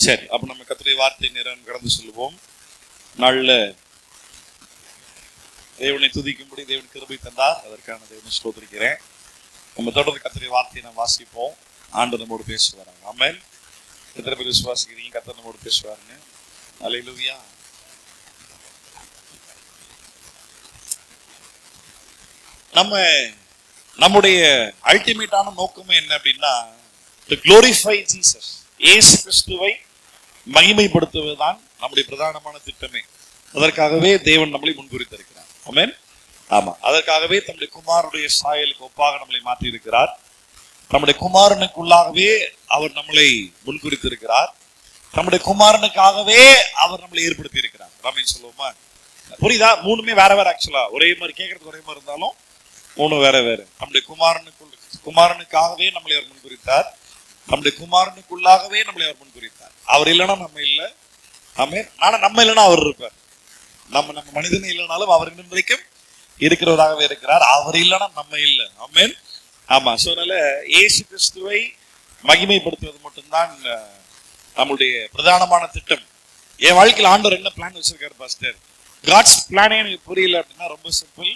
சரி, அப்ப நம்ம கர்த்தருடைய வார்த்தை நேரம் கடந்து சொல்லுவோம். நல்ல தேவனை துதிக்கும்படி தேவன் கிருபை தந்தார், அதற்கான தேவனை ஸ்தோத்திரிக்கிறேன். நம்ம தொடர்ந்து கர்த்தருடைய வார்த்தையை நம்ம வாசிப்போம். ஆண்டவர் நம்மோடு பேசுவார். ஆமென். எத்தனை பேர் விசுவாசிக்கிறீங்க கர்த்தர் நம்மோடு பேசுவாருன்னு? அல்லேலூயா. நம்முடைய அல்டிமேட்டான நோக்கமே என்ன அப்படின்னா, to glorify Jesus, இயேசு கிறிஸ்துவை மகிமைப்படுத்துவதுதான் நம்முடைய பிரதானமான திட்டமே. அதற்காகவே தேவன் நம்மளை முன்குறித்திருக்கிறார். ஆமென். ஆமா, அதற்காகவே தம்முடைய குமாரனுடைய சாயலுக்கு ஒப்பாக நம்மளை மாற்றி இருக்கிறார். நம்முடைய குமாரனுக்குள்ளாகவே அவர் நம்மளை முன்குறித்திருக்கிறார். நம்முடைய குமாரனுக்காகவே அவர் நம்மளை ஏற்படுத்தி இருக்கிறார். ராமேன் சொல்லுவோமா? புரியுதா? மூணுமே வேற வேற. ஆக்சுவலா ஒரே மாதிரி கேட்கறதுக்கு ஒரே மாதிரி இருந்தாலும் மூணு வேற வேற. நம்முடைய குமாரனுக்காகவே நம்மளை அவர் முன்குறித்தார். நம்முடைய குமாரனுக்குள்ளாகவே நம்மளை அவர் முன்குறித்தார். அவர் இல்லைன்னா நம்ம இல்லை. ஆமென். ஆனா நம்ம இல்லைன்னா அவர் இருப்பார். நம்ம மனிதனே இல்லைனாலும் அவர் இன்றைக்கும் இருக்கிறவராகவே இருக்கிறார். அவர் இல்லைன்னா நம்ம இல்லை. ஆமென். ஆமா. சோ அதனால இயேசு கிறிஸ்துவை மகிமைப்படுத்துவது மட்டும்தான் நம்மளுடைய பிரதானமான திட்டம். என் வாழ்க்கையில் ஆண்டவர் என்ன பிளான் வச்சிருக்காரு பாஸ்டர்? காட்ஸ் பிளானே எனக்கு புரியல அப்படின்னா ரொம்ப simple.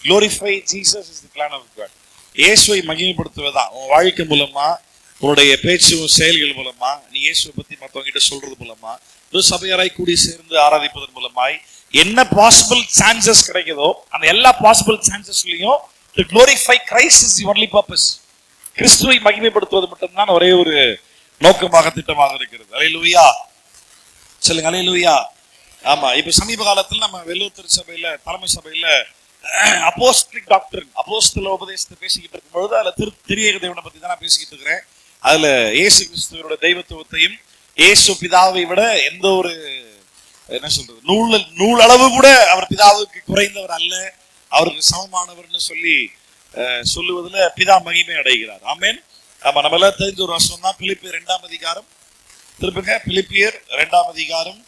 Glorify Jesus is the plan of God. இயேசுவை மகிமைப்படுத்துவதுதான் உன் வாழ்க்கை மூலமா, உன்னுடைய பேச்சு செயல்கள் மூலமா, நீ இயேசுவை பத்தி மற்றவங்க கிட்ட சொல்றது மூலமா, சபையாராய் கூடி சேர்ந்து ஆராதிப்பதன் மூலமாய் என்ன பாசிபிள் சான்சஸ் கிடைக்குதோ அந்த எல்லா possible சான்சஸ்லயும் to glorify Christ is the only purpose. கிறிஸ்துவை மகிமைப்படுத்துவது மட்டும்தான் ஒரே ஒரு நோக்கமாக திட்டமாக இருக்கிறது. அல்லேலூயா சொல்லுங்க. அல்லேலூயா. ஆமா, இப்ப சமீப காலத்துல நம்ம வெள்ளூர் திருச்சபையில தலைமை சபையில அப்போஸ்தலிக் டாக்டரின், அப்போஸ்தல உபதேசத்தை பேசிக்கிட்டு இருக்கும் பொழுது அதுல திரியேக தேவனை பத்தி தான் நான் பேசிக்கிட்டு இருக்கிறேன். அதுல இயேசு கிறிஸ்துவோட தெய்வத்துவத்தையும் இயேசு பிதாவை விட எந்த ஒரு என்ன சொல்றது நூல் அளவு கூட அவர் பிதாவுக்கு குறைந்தவர் அல்ல, அவருக்கு சமமானவர்னு சொல்லுவதுல பிதா மகிமை அடைகிறார். ஆமென். ஆமா, நம்ம எல்லாம் தெரிஞ்ச ஒரு வசனம் தான் பிலிப்பியர் 2ஆம் அதிகாரம். திருப்புங்க, பிலிப்பியர் 2ஆம் அதிகாரம்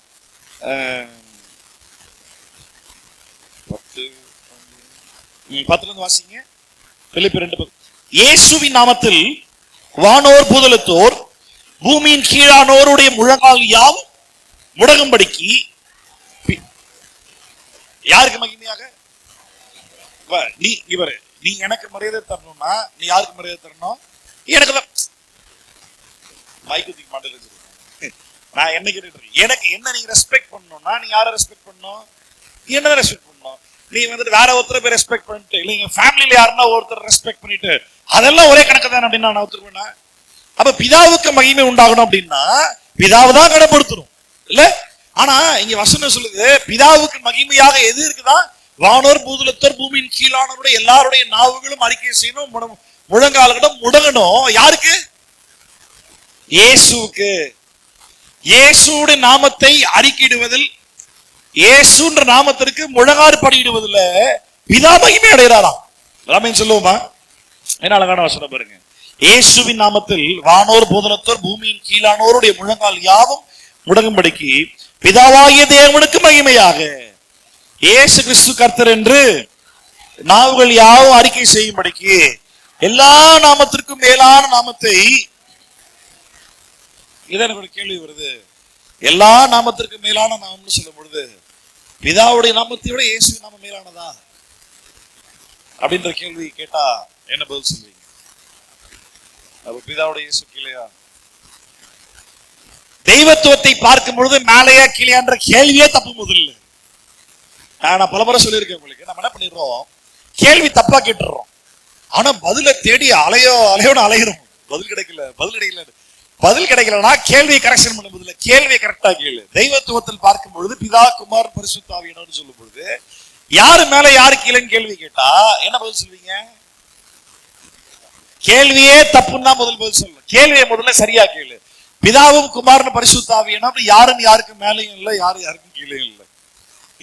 10 வாசிங்க. பிலிப்பியர் 2. இயேசுவின் நாமத்தில் வானோர் பூதலத்தோர் பூமியின் கீழானோருடைய முழங்கால் யாம் முடங்கும்படிக்கு. யாருக்கு மகிமையாக? நீ எனக்கு மரியாதை தரணும்னா நீ யாருக்கு மரியாதை தரணும்? எனக்கு தான். மைக்கு மாடல் நான் என்ன கேட்டு, எனக்கு என்ன நீங்க ரெஸ்பெக்ட் பண்ணணும்னா நீ யாரை ரெஸ்பெக்ட் பண்ணணும்? என்ன ரெஸ்பெக்ட் பண்ணணும்? நீ வந்துட்டு வேற ஒருத்தரை போய் ரெஸ்பெக்ட் பண்ணிட்டு இல்லைங்க ஃபேமிலியில யாருன்னா ஒருத்தர் ரெஸ்பெக்ட் பண்ணிட்டு அதெல்லாம் ஒரே கணக்கு தானே அப்படின்னு நான் ஒத்துக்குவேன்னா? அப்ப பிதாவுக்கு மகிமை உண்டாகணும் அப்படின்னா பிதாவை தான் கனப்படுத்தணும் இல்ல? ஆனா இங்க வசனம் சொல்லுது பிதாவுக்கு மகிமையாக எது இருக்குதா? வானோர் பூதலத்தோர் பூமியின் கீழானோருடைய எல்லாருடைய நாவுகளும் அறிக்கை செய்யணும், முழங்கால்களும் முடங்கணும். யாருக்கு? இயேசுவுக்கு. இயேசுடைய நாமத்தை அறிக்கையிடுவதில், இயேசுன்ற நாமத்திற்கு முழங்காறு படியிடுவதில் பிதா மகிமை அடைகிறாராம். ராமேன் சொல்லுவோமா? என்ன அழகான வசனம் பாருங்க. இயேசுவின் நாமத்தில் வானோர் பூதலத்தோர் பூமியின் கீழானோருடைய முழங்கால் யாவும் முடங்கும்படிக்கு பிதாவாகிய தேவனுக்கு மகிமையாக இயேசு கிறிஸ்து கர்த்தர் என்று நாவுகள் யாவும் அறிக்கை செய்யும்படிக்கு எல்லா நாமத்திற்கும் மேலான நாமத்தை. இதான் எனக்கு ஒரு கேள்வி வருது. எல்லா நாமத்திற்கும் மேலான நாமம்னு சொல்லும் பொழுது பிதாவுடைய நாமத்தை விட இயேசுவின் நாமம் மேலானதா அப்படின்ற கேள்வி கேட்டா என்ன பதில் சொல்வீங்க? பிதாவுடைய இயேசு கீழையா? தெய்வத்துவத்தை பார்க்கும் பொழுது மேலையா கீழையான்ற கேள்வியே தப்பு. முதல்ல நான் பலமுறை சொல்லியிருக்கேன் உங்களுக்கு. நம்ம என்ன பண்ணிடுறோம், கேள்வி தப்பா கேட்டுறோம். ஆனா பதில தேடி அலையோட அலையிறோம். பதில் கிடைக்கலன்னா கேள்வியை கரெக்ஷன் பண்ணும்போது கேள்வியை கரெக்டா கேளு. தெய்வத்துவத்தில் பார்க்கும் பொழுது பிதா குமார் பரிசுத்த ஆவியானவர்னு சொல்லும் பொழுது யாரு மேல யாரு கீழேன்னு கேள்வி கேட்டா என்ன பதில் சொல்வீங்க? கேள்வியே தப்புன்னு தான் பதில் சொல்லணும். கேள்வியை முதல்ல சரியா கேளு. பிதாவும் குமாரன் பரிசுத்த ஆவியானவர் யாரும் யாருக்கு மேலையும் இல்லை, யாருக்கும் கீழே இல்லை.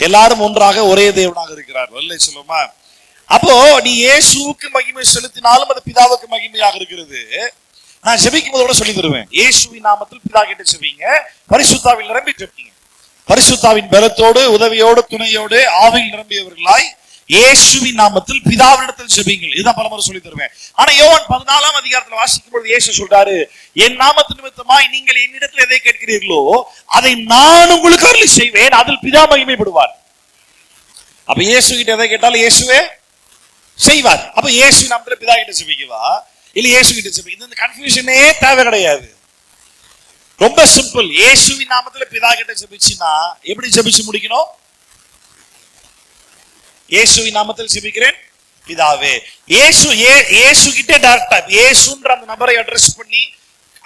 எல்லாரும் ஒன்றாக ஒரே தேவனாக இருக்கிறார். வல்லை சொல்லுமா? அப்போ நீ இயேசுவுக்கு மகிமை செலுத்தினாலும் அது பிதாவுக்கு மகிமையாக இருக்கிறது. நான் ஜெபிக்கும் போதோட சொல்லி தருவேன். இயேசுவின் நாமத்தில் பிதா கிட்ட ஜெபிங்க, பரிசுத்தாவில் நிரம்பி ஜெபிங்க. பரிசுத்தாவின் பலத்தோடு உதவியோடு துணையோடு ஆவியில் நிரம்பியவர்களாய் இயேசுவின் நாமத்தில் பிதாவினிடத்தில் ஜெபிங்கள். இதுதான் பலமுறை சொல்லி தருவேன். ஆனா யோவான் 14ஆம் அதிகாரத்துல வாசிக்கும் பொழுது இயேசு சொல்றாரு, என் நாமத்து நிமித்தமாய் நீங்கள் என்னிடத்தில் எதை கேட்கிறீர்களோ அதை நான் உங்களுக்கு அருளி செய்வேன், அதில் பிதா மகிமைப்படுவார். அப்ப இயேசு கிட்ட எதை கேட்டாலும் இயேசுவே செய்வார். அப்ப இயேசு நாமத்துல பிதா கிட்ட ஜெபிக்கவா இல்ல இயேசு கிட்ட ஜெபிக்க? இந்த கன்ஃபியூஷனே தேவை கிடையாது. ரொம்ப சிம்பிள். இயேசுவின் நாமத்துல பிதா கிட்ட ஜெபிச்சுனா எப்படி ஜெபிச்சு முடிக்கணும்? இயேசுவின் நாமத்தில் ஜெபிக்கிறேன் பிதாவே. இயேசு கிட்ட டைரக்டா இயேசுன்ற அந்த நபரை அட்ரஸ் பண்ணி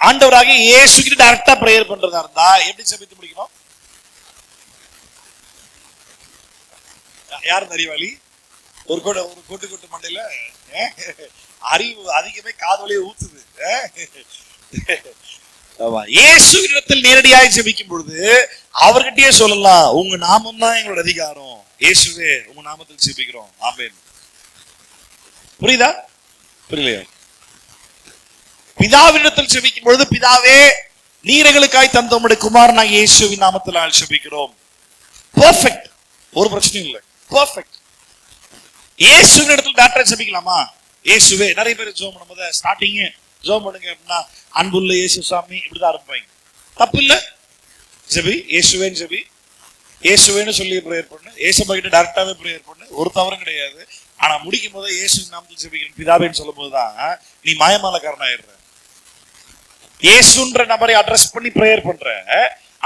ஆண்டவராக இயேசு கிட்ட டைரக்டா பிரேயர் பண்றதா இருந்தா எப்படி ஜெபித்து முடிக்கணும்? யார் அறிவாளி? ஒரு கொட்டு மண்டையில அறிவு அதிகமே காதோலியே ஊத்துது. இயேசுவிடத்தில் நேரடியாக ஜெபிக்கும் பொழுது அவர்கிட்டயே சொல்லலாம், உங்க நாமம் தான் எங்களோட அதிகாரம், இயேசுவே உங்க நாமத்தில் ஜெபிக்கிறோம், ஆமென். புரியுதா? புரியலையா? பிதாவிடத்தில் ஜெபிக்கும் பொழுது பிதாவே நீர் எங்களுக்காய் தந்த உம்முடைய குமாரனாகிய இயேசுவின் நாமத்தில் ஜெபிக்கிறோம். பெர்ஃபெக்ட். ஒரு பிரச்சனையும் இல்லை. பெர்ஃபெக்ட். இயேசுவின் இடத்துல டாக்டர் ஜெபிக்கலாமா? இயேசுவே. நிறைய பேர் ஜெபம் பண்ணும்போது ஸ்டார்டிங் ஜெபம் பண்ணுங்க அப்படின்னா அன்புள்ள இயேசு சாமி இப்படிதான் ஆரம்பிப்பாங்க. தப்பு இல்ல. ஜெபி இயேசுவேன்னு ஜெபி, இயேசுவேன்னு சொல்லி பிரேயர் பண்ணு, இயேசுபா கிட்ட டைரக்டாவே பிரேயர் பண்ணு, ஒரு தவறும் கிடையாது. ஆனா முடிக்கும் போது இயேசுவின் நாமத்தில் ஜெபிக்கிறேன் பிதாவேன்னு சொல்லும் போதுதான் நீ மாயமாலக்காரன் ஆயிடுற. இயேசுன்ற நபரை அட்ரஸ் பண்ணி பிரேயர் பண்ற,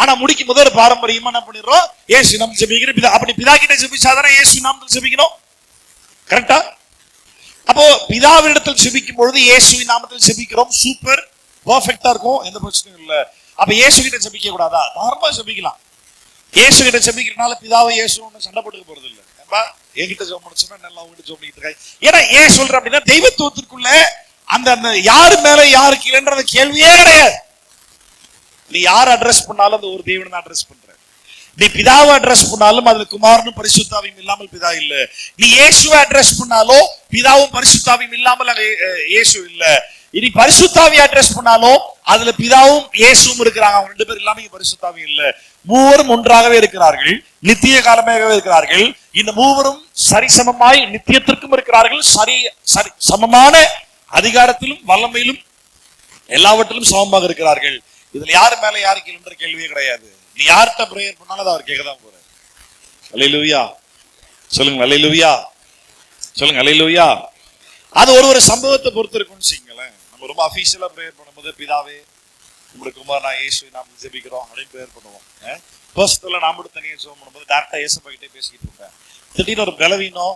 ஆனா முடிக்கும் போது ஒரு பாரம்பரியமா என்ன பண்ணிடுறோம், இயேசு நாமத்தில் ஜெபிக்கிறேன் பிதா. அப்படி பிதா கிட்ட ஜெபிச்சாதானே இயேசு நாமத்தில் ஜெபிக்கணும். கரெக்டா? அப்போ பிதாவிடத்தில் ஜெபிக்கும் பொழுது இயேசுவின் நாமத்தில் ஜெபிக்கிறோம். சூப்பர், பெர்ஃபெக்ட்டா இருக்கும், எந்த பிரச்சனையும் இல்ல. அப்ப இயேசு கிட்ட ஜெபிக்க கூடாதா? தாராளமா ஜெபிக்கலாம். இயேசு கிட்ட ஜெபிக்கிறனால பிதாவை இயேசு ஒண்ணு சண்டை போட்டுக்க போறது இல்ல. என்கிட்ட ஜெபம் முடிச்சுன்னா நல்லா உங்ககிட்ட ஜெபம் பண்ணிட்டு இருக்காங்க. ஏன்னா ஏன் சொல்ற அப்படின்னா தெய்வத்துவத்திற்குள்ள அந்த அந்த யாரு மேல யாரு கீழன்ற கேள்வியே கிடையாது. நீ யார் அட்ரஸ் பண்ணாலும் அந்த ஒரு தேவனை தான் அட்ரஸ் பண்ற. நீ பிதாவை அட்ரஸ் பண்ணாலும் அதுல குமாரனும் பரிசுத்தாவியும் இல்லாமல் பிதா இல்ல. நீ இயேசுவை அட்ரஸ் பண்ணாலும் பிதாவும் பரிசுத்தாவியும் இல்லாமல் அங்க இயேசு இல்ல. இனி பரிசுத்தாவியை அட்ரஸ் பண்ணாலும் அதுல பிதாவும் இயேசுவும் இருக்கிறாங்க. அவங்க ரெண்டு பேர் இல்லாம பரிசுத்தாவி இல்ல. மூவரும் ஒன்றாகவே இருக்கிறார்கள், நித்திய காலமாகவே இருக்கிறார்கள். இந்த மூவரும் சரிசமமாய் நித்தியத்திற்கும் இருக்கிறார்கள், சரி சமமான அதிகாரத்திலும் வல்லமையிலும் எல்லாவற்றிலும் சமமாக இருக்கிறார்கள். இதுல யாரு மேல யாருக்கு என்ற கேள்வியே கிடையாது. நீ யார்கிட்ட பிரேயர் பண்ணாலும் அவர் கேட்கதான் போற. அல்லேலூயா சொல்லுங்க, அல்லேலூயா சொல்லுங்க, அல்லேலூயா. அது ஒரு சம்பவத்தை பொறுத்து இருக்கும்னு வச்சுங்களேன். நம்ம ரொம்ப அபிஷியலா பிரேயர் பண்ணும்போது பிதாவே உங்களுடைய குமாரனா இயேசுவை நாம் ஜெபிக்கிறோம் அப்படின்னு பிரேயர் பண்ணுவோம். பர்சனலா நாம மட்டும் தனியாக ஜெபம் பண்ணும்போது டைரக்டா இயேசுப்பா கிட்டே பேசிக்கிட்டு இருப்பேன். திடீர்னு ஒரு பலவீனம்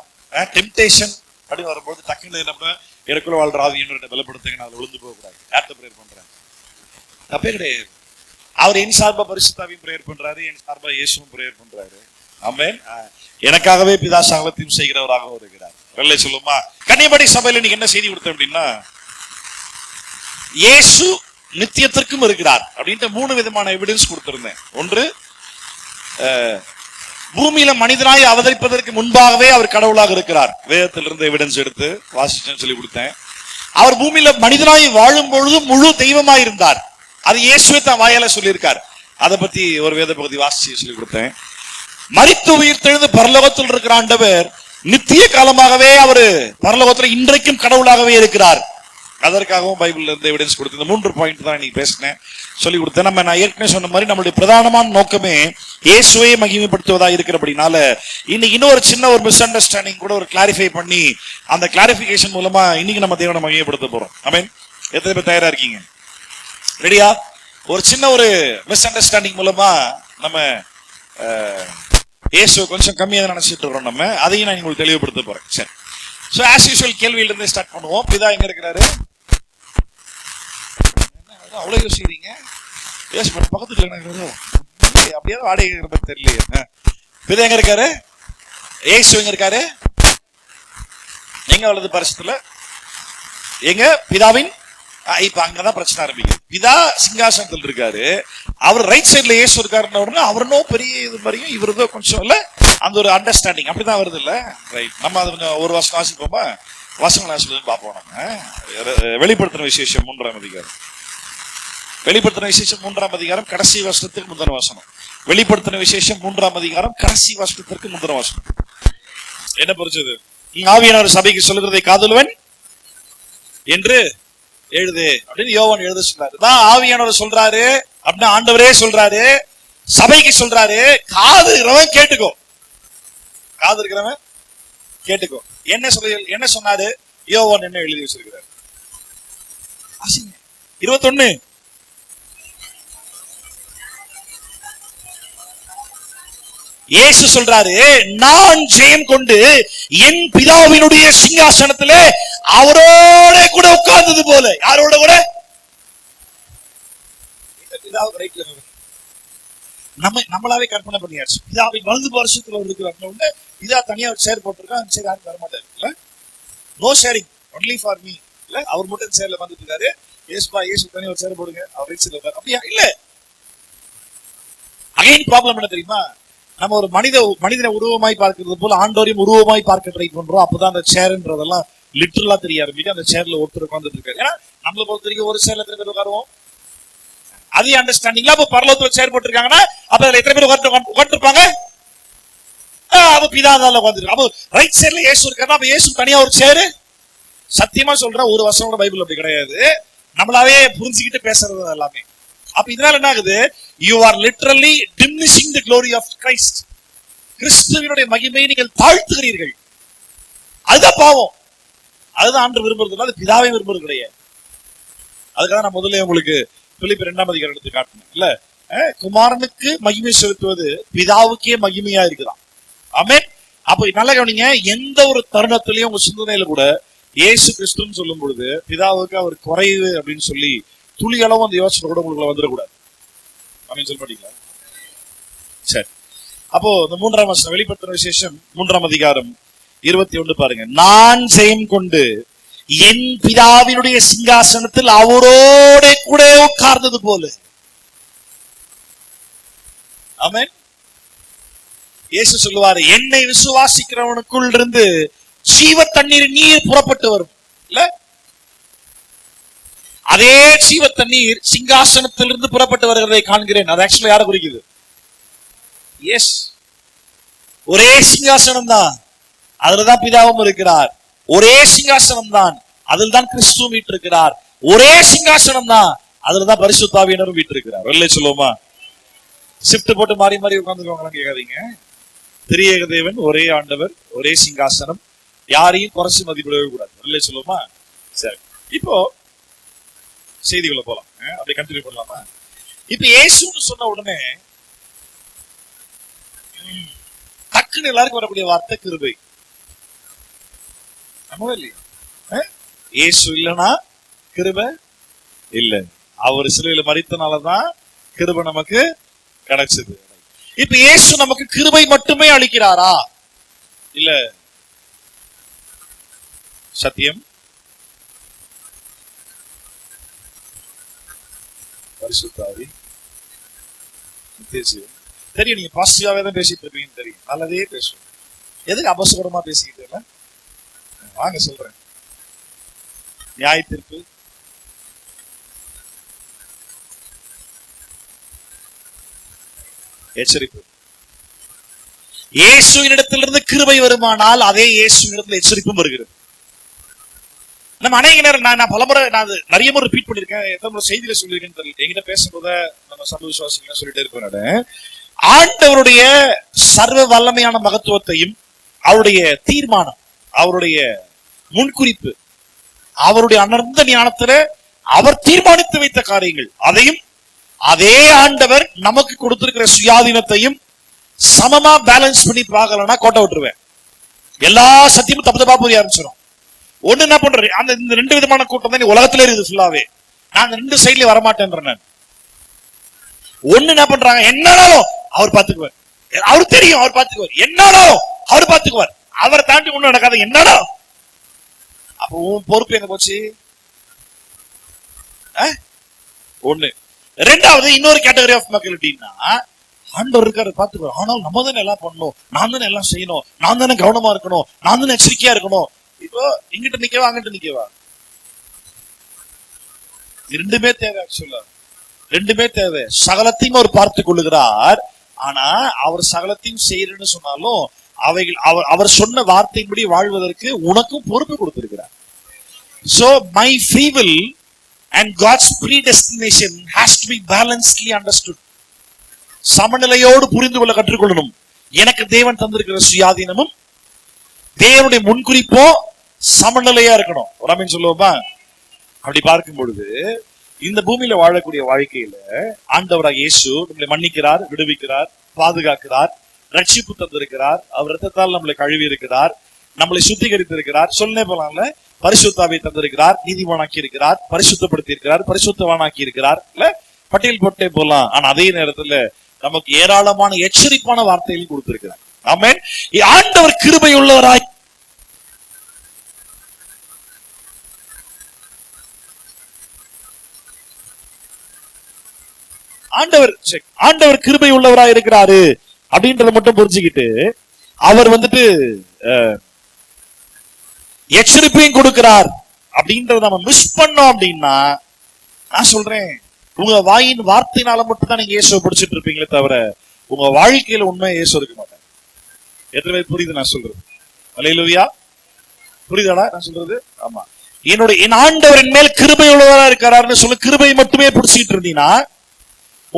டெம்டேஷன் அப்படின்னு வரும்போது டக்குன்னு நம்ம எனக்குள்ள வாழ்ற ஆவியன்னு பலப்படுத்துங்க, நான் அதில் விழுந்து போக கூடாது. யார்கிட்ட பிரேயர் பண்றேன்? தப்பே கிடையாது. அவர் என் சார்பா பரிசுத்தாவையும் பிரேயர் பண்றாரு, என் சார்பா இயேசுவும் பிரேயர் பண்றாரு. ஆமென். எனக்காகவே பிதா சகலத்தையும் செய்கிறவராக இருக்கிறார். வெள்ளை சொல்லுமா? கன்னியபடி சபையில நீங்க என்ன செய்தி கொடுத்தேன் அப்படின்னா, இயேசு நித்தியத்திற்கும் இருக்கிறார் அப்படின்ற 3 விதமான எவிடன்ஸ் கொடுத்திருந்தேன். ஒன்று, பூமியில மனிதனாய் அவதரிப்பதற்கு முன்பாகவே அவர் கடவுளாக இருக்கிறார். வேதத்திலிருந்து எவிடன்ஸ் எடுத்து வாசிச்சேன்னு சொல்லி கொடுத்தேன். அவர் பூமியில மனிதனாய் வாழும் பொழுது முழு தெய்வமாய் இருந்தார். அது இயேசுவே தான் வாயால சொல்லியிருக்கார். அதை பத்தி ஒரு வேத பகுதி வாசிச்சு சொல்லி கொடுத்தேன். மரித்து உயிர் தெழுந்து பரலோகத்தில் இருக்கிற ஆண்டவர் நித்திய காலமாகவே அவரு பரலோகத்துல இன்றைக்கும் கடவுளாகவே இருக்கிறார். அதற்காகவும் பைபிள்ல இருந்து எவிடன்ஸ் கொடுத்து இந்த 3 பாயிண்ட் தான் நீ பேசினேன் சொல்லி கொடுத்தேன். நான் ஏற்கனவே சொன்ன மாதிரி நம்மளுடைய பிரதானமான நோக்கமே இயேசுவை மகிமைப்படுத்துவதா இருக்கிறபடினால இன்னைக்கு இன்னொரு சின்ன ஒரு மிஸ் அண்டர்ஸ்டாண்டிங் கூட ஒரு கிளாரிஃபை பண்ணி அந்த கிளாரிபிகேஷன் மூலமா இன்னைக்கு நம்ம தேவனை மகிமைப்படுத்த போறோம். ஆமென். எத்தனை பேர் தயாரா இருக்கீங்க? ரெடியா? ஒரு சின்ன ஒரு மிஸ் அண்டர்ஸ்டாண்டிங் மூலமா நம்ம இயேசு கொஞ்சம் கம்மியாக நினைச்சிட்டு இருக்கிறோம். நம்ம அதையும் நான் உங்களுக்கு தெளிவுபடுத்த போறேன். சரி, சோ ஆஸ் யூசுவல் கேள்வியில இருந்து ஸ்டார்ட் பண்ணுவோம். பிதா எங்க இருக்கிறாரு? அவ்வளவு யோசிக்கிறீங்க? பக்கத்துல அப்படியே வாடகை இருக்கிற தெரியலையே. பிதா எங்க இருக்காரு? இயேசு எங்க இருக்காரு? எங்க வலது பரிசுத்துல எங்க? பிதாவின் இப்ப அங்கதான் பிரச்சனை ஆரம்பிக்குது. பிதா சிங்காசனத்தில் இருக்காரு, அவர் ரைட் சைட்ல இயேசு இருக்காருன்னு உடனே அவருனோ பெரிய இது மாதிரியும் இவருதோ கொஞ்சம் இல்ல, அந்த ஒரு அண்டர்ஸ்டாண்டிங் அப்படிதான் வருது இல்ல? ரைட். நம்ம அது கொஞ்சம் ஒரு வருஷம் வாசிப்போமா? வசனம் வாசிப்பது பார்ப்போம். நம்ம வெளிப்படுத்தின விசேஷம் 3ஆம் அதிகாரம். வெளிப்படுத்தின விசேஷம் 3ஆம் அதிகாரம் கடைசி வருஷத்துக்கு முந்தின வசனம். வெளிப்படுத்தின விசேஷம் 3ஆம் அதிகாரம் கடைசி வருஷத்திற்கு முந்தின வசனம். என்ன பொறிச்சது? ஆவியானவர் சபைக்கு சொல்லுகிறதை காதுலவன் என்று எழுது அப்படின்னு யோவான் எழுத சொல்றாரு. தான் ஆவியானவர் சொல்றாரு அப்படின்னு ஆண்டவரே சொல்றாரு, சபைக்கு சொல்றாரு. காது இருக்கிறவன் கேட்டுக்கோ, காது இருக்கிறவன் கேட்டுக்கோ. என்ன சொன்னாரு யோவான்? என்ன எழுதி வச்சிருக்கிறார்? 21 இயேசு சொல்றாரு, நான் ஜெயம் கொண்டு என் பிதாவினுடைய சிங்காசனத்திலே அவரோட கூட உட்கார்ந்தது போல. யாரோட கூட? நம்மளாவே கற்பனை பண்ணியாச்சு. பிதாவின் வலது வருஷத்துல இருக்கிறாங்க, பிதா தனியா ஒரு சேர் போட்டிருக்கான், சரி யாரும் வரமாட்டாரு. No sharing, only for me. இல்ல அவர் மட்டும் சேர்ல வந்துட்டு இருக்காரு. இயேசு தனியா ஒரு சேர் போடுங்க, அவர் ரைட் சைடுல இருக்காரு. அப்படியா? இல்ல. அகைன் ப்ராப்ளம் என்ன தெரியுமா? நம்ம ஒரு மனிதனை உருவமாய் பார்க்கிறது போல ஆண்டோரையும் உருவமாய் பார்க்க ட்ரை பண்றோம். அப்பதான் அந்த சேர்ன்றதெல்லாம் லிட்டரலா தெரிய ஆரம்பிக்கும். அந்த சேர்ல ஒருத்தர் உட்கார்ந்துட்டு இருக்காரு. ஏன்னா நம்மளை பொறுத்த வரைக்கும் ஒரு சேர்ல எத்தனை பேர் உட்காருவோம்? அதே அண்டர்ஸ்டாண்டிங்ல அப்ப பரலோகத்துல சேர் போட்டிருக்காங்கன்னா அப்ப அதுல எத்தனை பேர் உட்காந்துருப்பாங்க? அப்ப பிதாதால உட்காந்துருக்கு. அப்போ ரைட் சைடுல இயேசு இருக்காருன்னா அப்ப இயேசு தனியா ஒரு சேரு? சத்தியமா சொல்றேன், ஒரு வருஷம் கூட பைபிள் அப்படி கிடையாது. நம்மளாவே புரிஞ்சுக்கிட்டு பேசுறது எல்லாமே. அப்ப இதனால என்ன ஆகுது? You are literally diminishing the glory of Christ. கிறிஸ்துவினுடைய மகிமையை நீங்கள் தாழ்த்துகிறீர்கள். அதுதான் பாவம். அதுதான் ஆண்டு விரும்புறது, அது பிதாவை விரும்புறது கிடையாது. அதுக்காக நான் முதல்ல உங்களுக்கு பிலிப்பியர் 2ஆம் அதிகாரம் எடுத்து காட்டினேன். இல்ல, குமாரனுக்கு மகிமை செலுத்துவது பிதாவுக்கே மகிமையா இருக்குதான். ஆமென். அப்ப நல்லா கவனிங்க, எந்த ஒரு தருணத்திலையும் உங்க சிந்தனையில கூட இயேசு கிறிஸ்துன்னு சொல்லும் பொழுது பிதாவுக்கு அவர் குறைவு அப்படின்னு சொல்லி துளி அளவும் அந்த யோசனை கூட உங்களுக்கு வந்துடக்கூடாது. அப்படின்னு சொல்ல மாட்டீங்களா? சரி. அப்போ இந்த 3ஆம் வசனம், வெளிப்படுத்தின விசேஷம் 3ஆம் அதிகாரம் 21 பாருங்க. நான் ஜெயம் கொண்டு என் பிதாவினுடைய சிங்காசனத்தில் அவரோட கூட உட்கார்ந்தது போல. ஆமென். இயேசு சொல்லுவாரு, என்னை விசுவாசிக்கிறவனுக்குள் இருந்து ஜீவ தண்ணீர் நீர் புறப்பட்டு வரும். இல்ல, அதே ஜீவ தண்ணீர் சிங்காசனத்திலிருந்து புறப்பட்டு வருகிறதை காண்கிறேன். அது ஆக்சுவலா யாரை குறிக்குது? எஸ், ஒரே சிங்காசனம் தான், அதுலதான் பிதாவும் இருக்கிறார். ஒரே சிங்காசனம் தான், அதில் தான் கிறிஸ்துவும் வீற்றிருக்கிறார். ஒரே சிங்காசனம் தான், அதுலதான் பரிசுத்த ஆவியானவரும் வீற்றிருக்கிறார். வெளியே சொல்லுவோமா? ஷிப்ட் போட்டு மாறி மாறி உட்கார்ந்துருவாங்களாம் கேட்காதீங்க. திரியேக தேவன், ஒரே ஆண்டவர், ஒரே சிங்காசனம், யாரையும் குறைச்சு மதிப்பிடவே கூடாது. வெளியே சொல்லுவோமா? சரி, இப்போ செய்திகளை போலாம். அப்படி கண்டினியூ பண்ணலாமா? இப்ப இயேசுன்னு சொன்ன உடனே டக்குன்னு எல்லாருக்கும் வரக்கூடிய வார்த்தை கிருபை. நம்ம இல்லையா? இயேசு இல்லைன்னா கிருபை இல்ல. அவர் சிலுவையில மரித்தனாலதான் கிருபை நமக்கு கிடைச்சது. இப்ப இயேசு நமக்கு கிருபை மட்டுமே அளிக்கிறாரா? இல்ல, சத்தியம், பரிசுத்த ஆவி, தெரியும். நீங்க பாசிட்டிவாவே தான் பேசிட்டு இருப்பீங்கன்னு தெரியும். நல்லதே பேசுவோம். எதுக்கு அபசகுரமா பேசிக்கிட்டு? வாங்க சொல்றேன். நியாய தீர்ப்பு, எச்சரிப்பு. இயேசுவின் இடத்திலிருந்து கிருபை வருமானால் அதே இயேசுவின் இடத்துல எச்சரிப்பும் வருகிறது. நம்ம அநேக நேரம் நான் பலமுறை நிறைய முறை ரிப்பீட் பண்ணிருக்கேன். எத்தனை முறை செய்தியில சொல்லியிருக்கேன்னு தெரியல. என்கிட்ட பேசும்போது நம்ம சர்வ விசுவாசிகள் சொல்லிட்டே இருப்பேன். ஆண்டவருடைய சர்வ வல்லமையான மகத்துவத்தையும், அவருடைய தீர்மானம், அவருடைய முன்குறிப்பு, அவருடைய அனர்ந்த ஞானத்துல அவர் தீர்மானித்து வைத்த காரியங்கள், அதையும் அதே ஆண்டவர் நமக்கு கொடுத்திருக்கிற சுயாதீனத்தையும் சமமா பேலன்ஸ் பண்ணி பார்க்கலன்னா கோட்டை விட்டுருவேன். எல்லா சத்தியமும் தப்பு தப்பா புரிய ஆரம்பிச்சிடும். ஒண்ணு என்ன பண்ற, அந்த இந்த 2 விதமான கூட்டம் தான் உலகத்திலே இருக்குது ஃபுல்லாவே. நான் அந்த 2 சைட்லயும் வரமாட்டேன்றேன். ஒண்ணு என்ன பண்றாங்க, என்னாலும் அவர் பாத்துக்குவார், அவரு தெரியும், அவர் பாத்துக்குவார், என்னாலும் அவர் பாத்துக்குவார், அவரை தாண்டி ஒண்ணு நடக்காது, என்னாலும். அப்போ உன் பொறுப்பு எங்க போச்சு? ஒண்ணு. ரெண்டாவது, இன்னொரு கேட்டகரி ஆஃப் மக்கள் எப்படின்னா, ஆண்டவர் இருக்காரு பாத்துக்குவார், ஆனால் நம்ம தானே எல்லாம் பண்ணணும், நான் தானே எல்லாம் செய்யணும், நான் தானே கவனமா இருக்கணும், நான் தானே எச்சரிக்கையா இருக்கணும். இப்போ இங்கிட்ட நிக்கவா அங்கிட்ட நிக்கவா? ரெண்டுமே தேவை. ஆக்சுவலா ரெண்டுமே தேவை. சகலத்தையும் அவர் பார்த்துக் கொள்ளுகிறார். ஆனா அவர் சகலத்தையும் செய்யறேன்னு சொன்னாலும் அவைகள் அவர் சொன்ன வார்த்தையின்படி வாழ்வதற்கு உனக்கும் பொறுப்பு கொடுத்திருக்கிறார். So my free will and God's predestination has to be balancedly understood. சமநிலையோடு புரிந்து கொள்ள கற்றுக்கொள்ளணும். எனக்கு தேவன் தந்திருக்கிற சுயாதீனமும் தேவனுடைய முன்குறிப்போ சமநிலையா இருக்கணும். ஒரு சொல்லுவோமா? அப்படி பார்க்கும் பொழுது இந்த பூமியில வாழக்கூடிய வாழ்க்கையில ஆண்டவராக இயேசு நம்மளை மன்னிக்கிறார், விடுவிக்கிறார், பாதுகாக்கிறார், ரட்சிப்பு தந்திருக்கிறார், அவர் ரத்தத்தால் நம்மளை கழுவி இருக்கிறார், நம்மளை சுத்திகரித்திருக்கிறார், சொல்லே போலாம்ல, பரிசுத்தாவை தந்திருக்கிறார், நீதிமானாக்கி இருக்கிறார், பரிசுத்தப்படுத்தி இருக்கிறார், பரிசுத்தவானாக்கி இருக்கிறார், இல்ல பட்டியல் போட்டே போலாம். ஆனா அதே நேரத்துல நமக்கு ஏராளமான எச்சரிப்பான வார்த்தைகளையும் கொடுத்திருக்கிறார். ஆமென். ஆண்டவர் கிருபை உள்ளவராய் ஆண்டவர் கிருபை உள்ளவராய் இருக்கிறாரு அப்படின்றத மட்டும் புரிஞ்சுக்கிட்டு அவர் வந்துட்டு எச்சரிப்பையும் கொடுக்கிறார் அப்படின்றத நம்ம மிஸ் பண்ணோம் அப்படின்னா, நான் சொல்றேன், உங்க வாயின் வார்த்தையினால மட்டும் தான் நீங்க இயேசுவை பிடிச்சிட்டு இருப்பீங்களே தவிர உங்க வாழ்க்கையில உண்மையா இயேசு இருக்க மாட்டாங்க. எத்தனை பேர் புரியுது நான் சொல்றது? அல்லேலூயா. புரியுதாடா நான் சொல்றது? ஆமா. என் ஆண்டவரின் மேல் கிருபை உள்ளவரா இருக்கிறாருன்னு சொல்ல கிருபை மட்டுமே பிடிச்சிட்டு இருந்தீங்கன்னா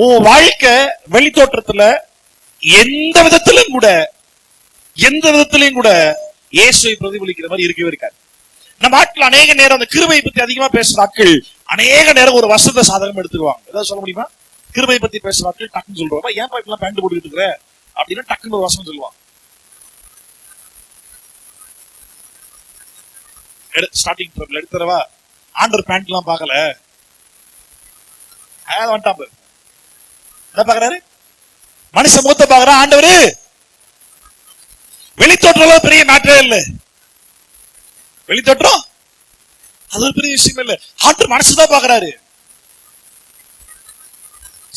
உன் வாழ்க்கை வெளித்தோற்றத்துல எந்த விதத்திலும் கூட இயேசுவை பிரதிபலிக்கிற மாதிரி இருக்கவே இருக்காது. நம்ம ஆட்கள் அநேக நேரம் அந்த கிருபையை பத்தி அதிகமா பேசுற ஆட்கள் அநேக நேரம் ஒரு வசந்த சாதகம் எடுத்துக்குவாங்க. ஏதாவது சொல்ல முடியுமா? கிருபை பத்தி பேசுற ஆட்கள் டக்குன்னு சொல்றாங்க, ஏன் இப்பெல்லாம் பேண்ட் போட்டுக்கிட்டு இருக்கிற அப்படின்னா டக்குன்னு ஒரு வசனம் சொல்லுவாங்க. ஸ்டார்டிங் எடுத்துறவா ஆண்டர் பேண்ட் எல்லாம் பாக்கல, வந்துட்டான். என்ன பாக்குறாரு? மனுஷன் மூத்த பாக்குற ஆண்டவரு வெளித்தோற்றம் பெரிய மேட்டரே இல்ல. வெளித்தோற்றம் அது ஒரு பெரிய விஷயம் இல்ல. ஆண்டவர் மனசுதான் பாக்குறாரு.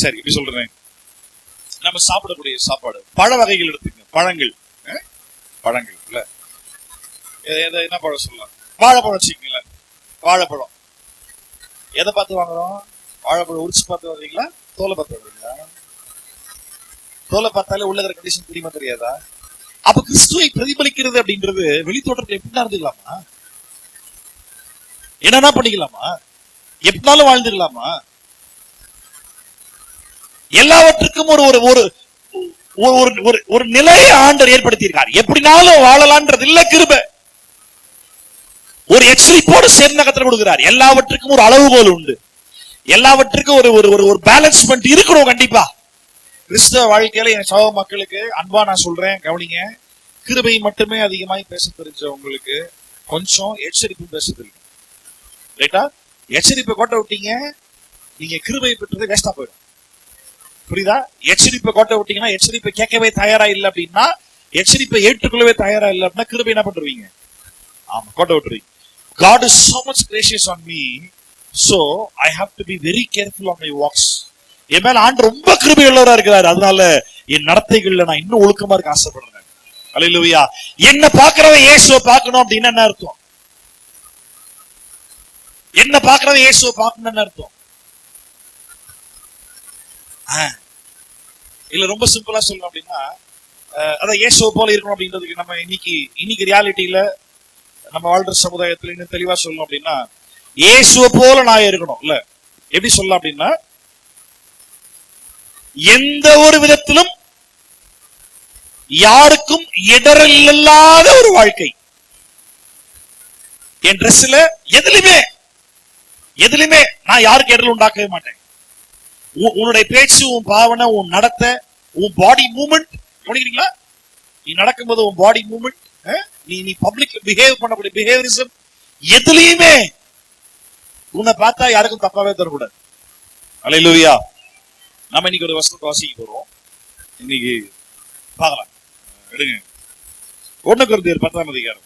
சரி, இப்படி சொல்றேன். நம்ம சாப்பிடக்கூடிய சாப்பாடு, பழ வகைகள் எடுத்துங்க. பழங்கள் இல்ல, என்ன பழம் சொல்லலாம்? வாழைப்பழம் வச்சுக்கீங்களா? வாழைப்பழம் எதை பார்த்து வாங்குறோம்? வாழைப்பழம் உரிச்சு பார்த்து வாங்குறீங்களா? தோலை பார்த்து வாங்குறீங்களா? தோலை பார்த்தாலே உள்ள கண்டிஷன் தெரியுமா தெரியாதா? அப்ப கிறிஸ்துவை பிரதிபலிக்கிறது அப்படின்றது வெளித்தோற்றத்தை எப்படின்னா இருந்துக்கலாமா? என்னன்னா பண்ணிக்கலாமா? எப்படினாலும் வாழ்ந்துக்கலாமா? எல்லாவற்றுக்கும் ஒரு நிலையை ஆண்டவர் ஏற்படுத்தி இருக்கார். எப்படினாலும் வாழலான்றது இல்ல கிருபை. ஒரு எச்சரிப்போடு சேர்ந்த கத்தர் கொடுக்கிறார். எல்லாவற்றுக்கும் ஒரு அளவுகோல் உண்டு. எல்லாவற்றுக்கும் ஒரு பேலன்ஸ்மெண்ட் இருக்கணும். கண்டிப்பா கிறிஸ்தவ வாழ்க்கையில என் சக மக்களுக்கு அன்பா நான் சொல்றேன், கவனிங்க. கிருபை மட்டுமே அதிகமாய் பேச தெரிஞ்சவங்களுக்கு கொஞ்சம் எச்சரிப்பு பேச தெரியும். ரைட்டா? எச்சரிப்பை கோட்டை விட்டீங்க, நீங்க கிருபை பெற்றது வேஸ்டா போயிடும். புரியுதா? எச்சரிப்பை கோட்டை விட்டீங்கன்னா, எச்சரிப்பை கேட்கவே தயாரா இல்லை அப்படின்னா, எச்சரிப்பை ஏற்றுக்கொள்ளவே தயாரா இல்லை அப்படின்னா கிருபை என்ன பண்றீங்க? ஆமா, கோட்டை விட்டுருவீங்க. God is so much gracious on me, so I have to be very careful on my walks. என் மேல ஆண்டு ரொம்ப கிருபை உள்ளவரா இருக்கிறாரு. அதனால என் நடத்தைகள்ல நான் இன்னும் ஒழுக்கமா இருக்க ஆசைப்படுறேன். அல்லேலூயா. என்ன பாக்குறவன் இயேசுவை பார்க்கணும் அப்படின்னு என்ன அர்த்தம்? என்ன பாக்குறவன் இயேசுவை பார்க்கணும்னு அர்த்தம்? இல்ல ரொம்ப சிம்பிளா சொல்லணும் அப்படின்னா, அதான் இயேசுவை போல இருக்கணும் அப்படின்றதுக்கு நம்ம இன்னைக்கு ரியாலிட்டியில நம்ம வாழ்ற சமுதாயத்துல இன்னும் தெளிவா சொல்லணும் அப்படின்னா, இயேசுவை போல நான் இருக்கணும். இல்ல எப்படி சொல்லலாம் அப்படின்னா, எந்த ஒரு விதத்திலும் யாருக்கும் இடரல் இல்லாத ஒரு வாழ்க்கை. என் ட்ரெஸ்ல எதுலையுமே நான் யாருக்கு இடரல் உண்டாக்கவே மாட்டேன். உன்னுடைய பேச்சு, உன் பாவனை, உன் நடத்தை, உன் பாடி மூவ்மெண்ட், கவனிக்கிறீங்களா? நீ நடக்கும்போது உன் பாடி மூவ்மெண்ட், நீ பப்ளிக்ல பிஹேவ் பண்ணக்கூடிய பிஹேவியரிசம், எதுலையுமே உன்னை பார்த்தா யாருக்கும் தப்பாவே தரக்கூடாது. அல்லேலூயா. நம்ம இன்னைக்கு ஒரு வசனத்தை வாசிக்க போறோம். இன்னைக்கு பார்க்கலாம். எடுங்க 1 கொரிந்தியர் 10ஆம் அதிகாரம்.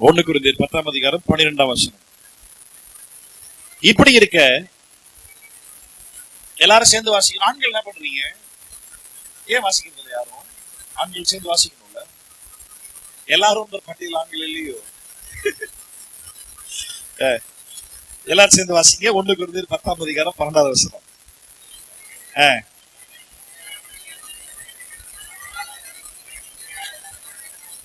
1 கொரிந்தியர் 10ஆம் அதிகாரம் 12ஆம் வசனம். இப்படி இருக்க எல்லாரும் சேர்ந்து வாசிக்கணும். ஆண்கள் என்ன பண்றீங்க? ஏன் வாசிக்கிறது? யாரும் ஆண்கள் சேர்ந்து வாசிக்கணும்ல. எல்லாரும் இந்த பட்டியல் ஆண்கள் இல்லையோ? எல்லாரும் சேர்ந்து வாசிங்க. 1 கொரிந்தியர் 10ஆம் அதிகாரம் 12ஆவது வசனம்.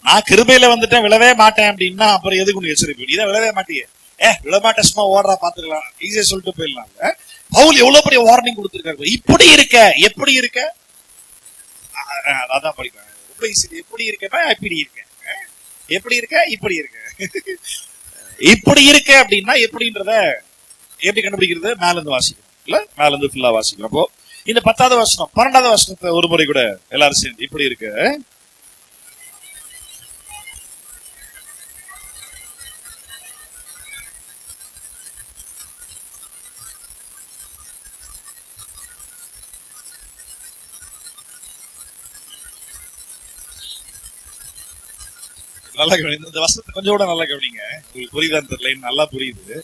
நான் கிருபையில வந்துட்டேன் விழவே மாட்டேன் அப்படின்னா அப்புறம் எதுக்கு உனக்கு எச்சரிப்பு? இதை விழவே மாட்டியே, விழமாட்ட சும்மா ஓடுறா பாத்துக்கலாம், ஈஸியா சொல்லிட்டு போயிடலாம். பவுல் எவ்வளவு பெரிய வார்னிங் கொடுத்திருக்காரு. இப்படி இருக்க, எப்படி இருக்க, அதான் படிப்பேன் ரொம்ப ஈஸி. எப்படி இருக்கா, இப்படி இருக்க, எப்படி இருக்க, இப்படி இருக்க. இப்படி இருக்க அப்படின்னா எப்படின்றத எப்படி கண்டுபிடிக்கிறது? மேல இருந்து வாசிக்கணும் இல்ல, மேல இருந்து ஃபுல்லா வாசிக்கணும். அப்போ இந்த 10வது வசனம் 12வது வசனத்தை ஒரு முறை கூட எல்லாரும் சேர்ந்து இப்படி இருக்கு. நல்லா கவனிங்க, இந்த வசனத்தை கொஞ்சம் கூட நல்லா கவனிங்க. உங்களுக்கு புரியுதான்னு தெரியல, நல்லா புரியுது.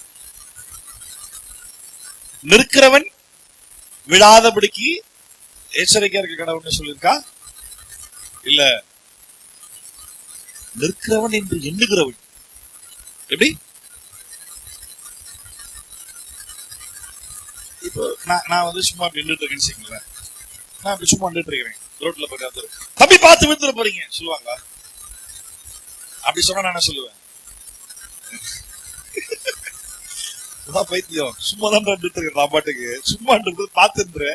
நிற்கிறவன் விழாதபடிக்கு எச்சரிக்கையா இருக்க கடவுள்னு சொல்லியிருக்கா இல்ல? நிற்கிறவன் என்று எண்ணுகிறவன் எப்படி? இப்போ நான் வந்து சும்மா நின்றுட்டு இருக்கேன்னு, நான் அப்படி சும்மா நின்றுட்டு இருக்கிறேன் ரோட்ல போய், தம்பி பார்த்து விழுந்துட போறீங்க சொல்லுவாங்க. அப்படி சொன்னா நான் என்ன சொல்லுவேன்? பைத்தியம், சும்மா தான் நான் பாட்டுக்கு சும்மா பாத்துன்ற.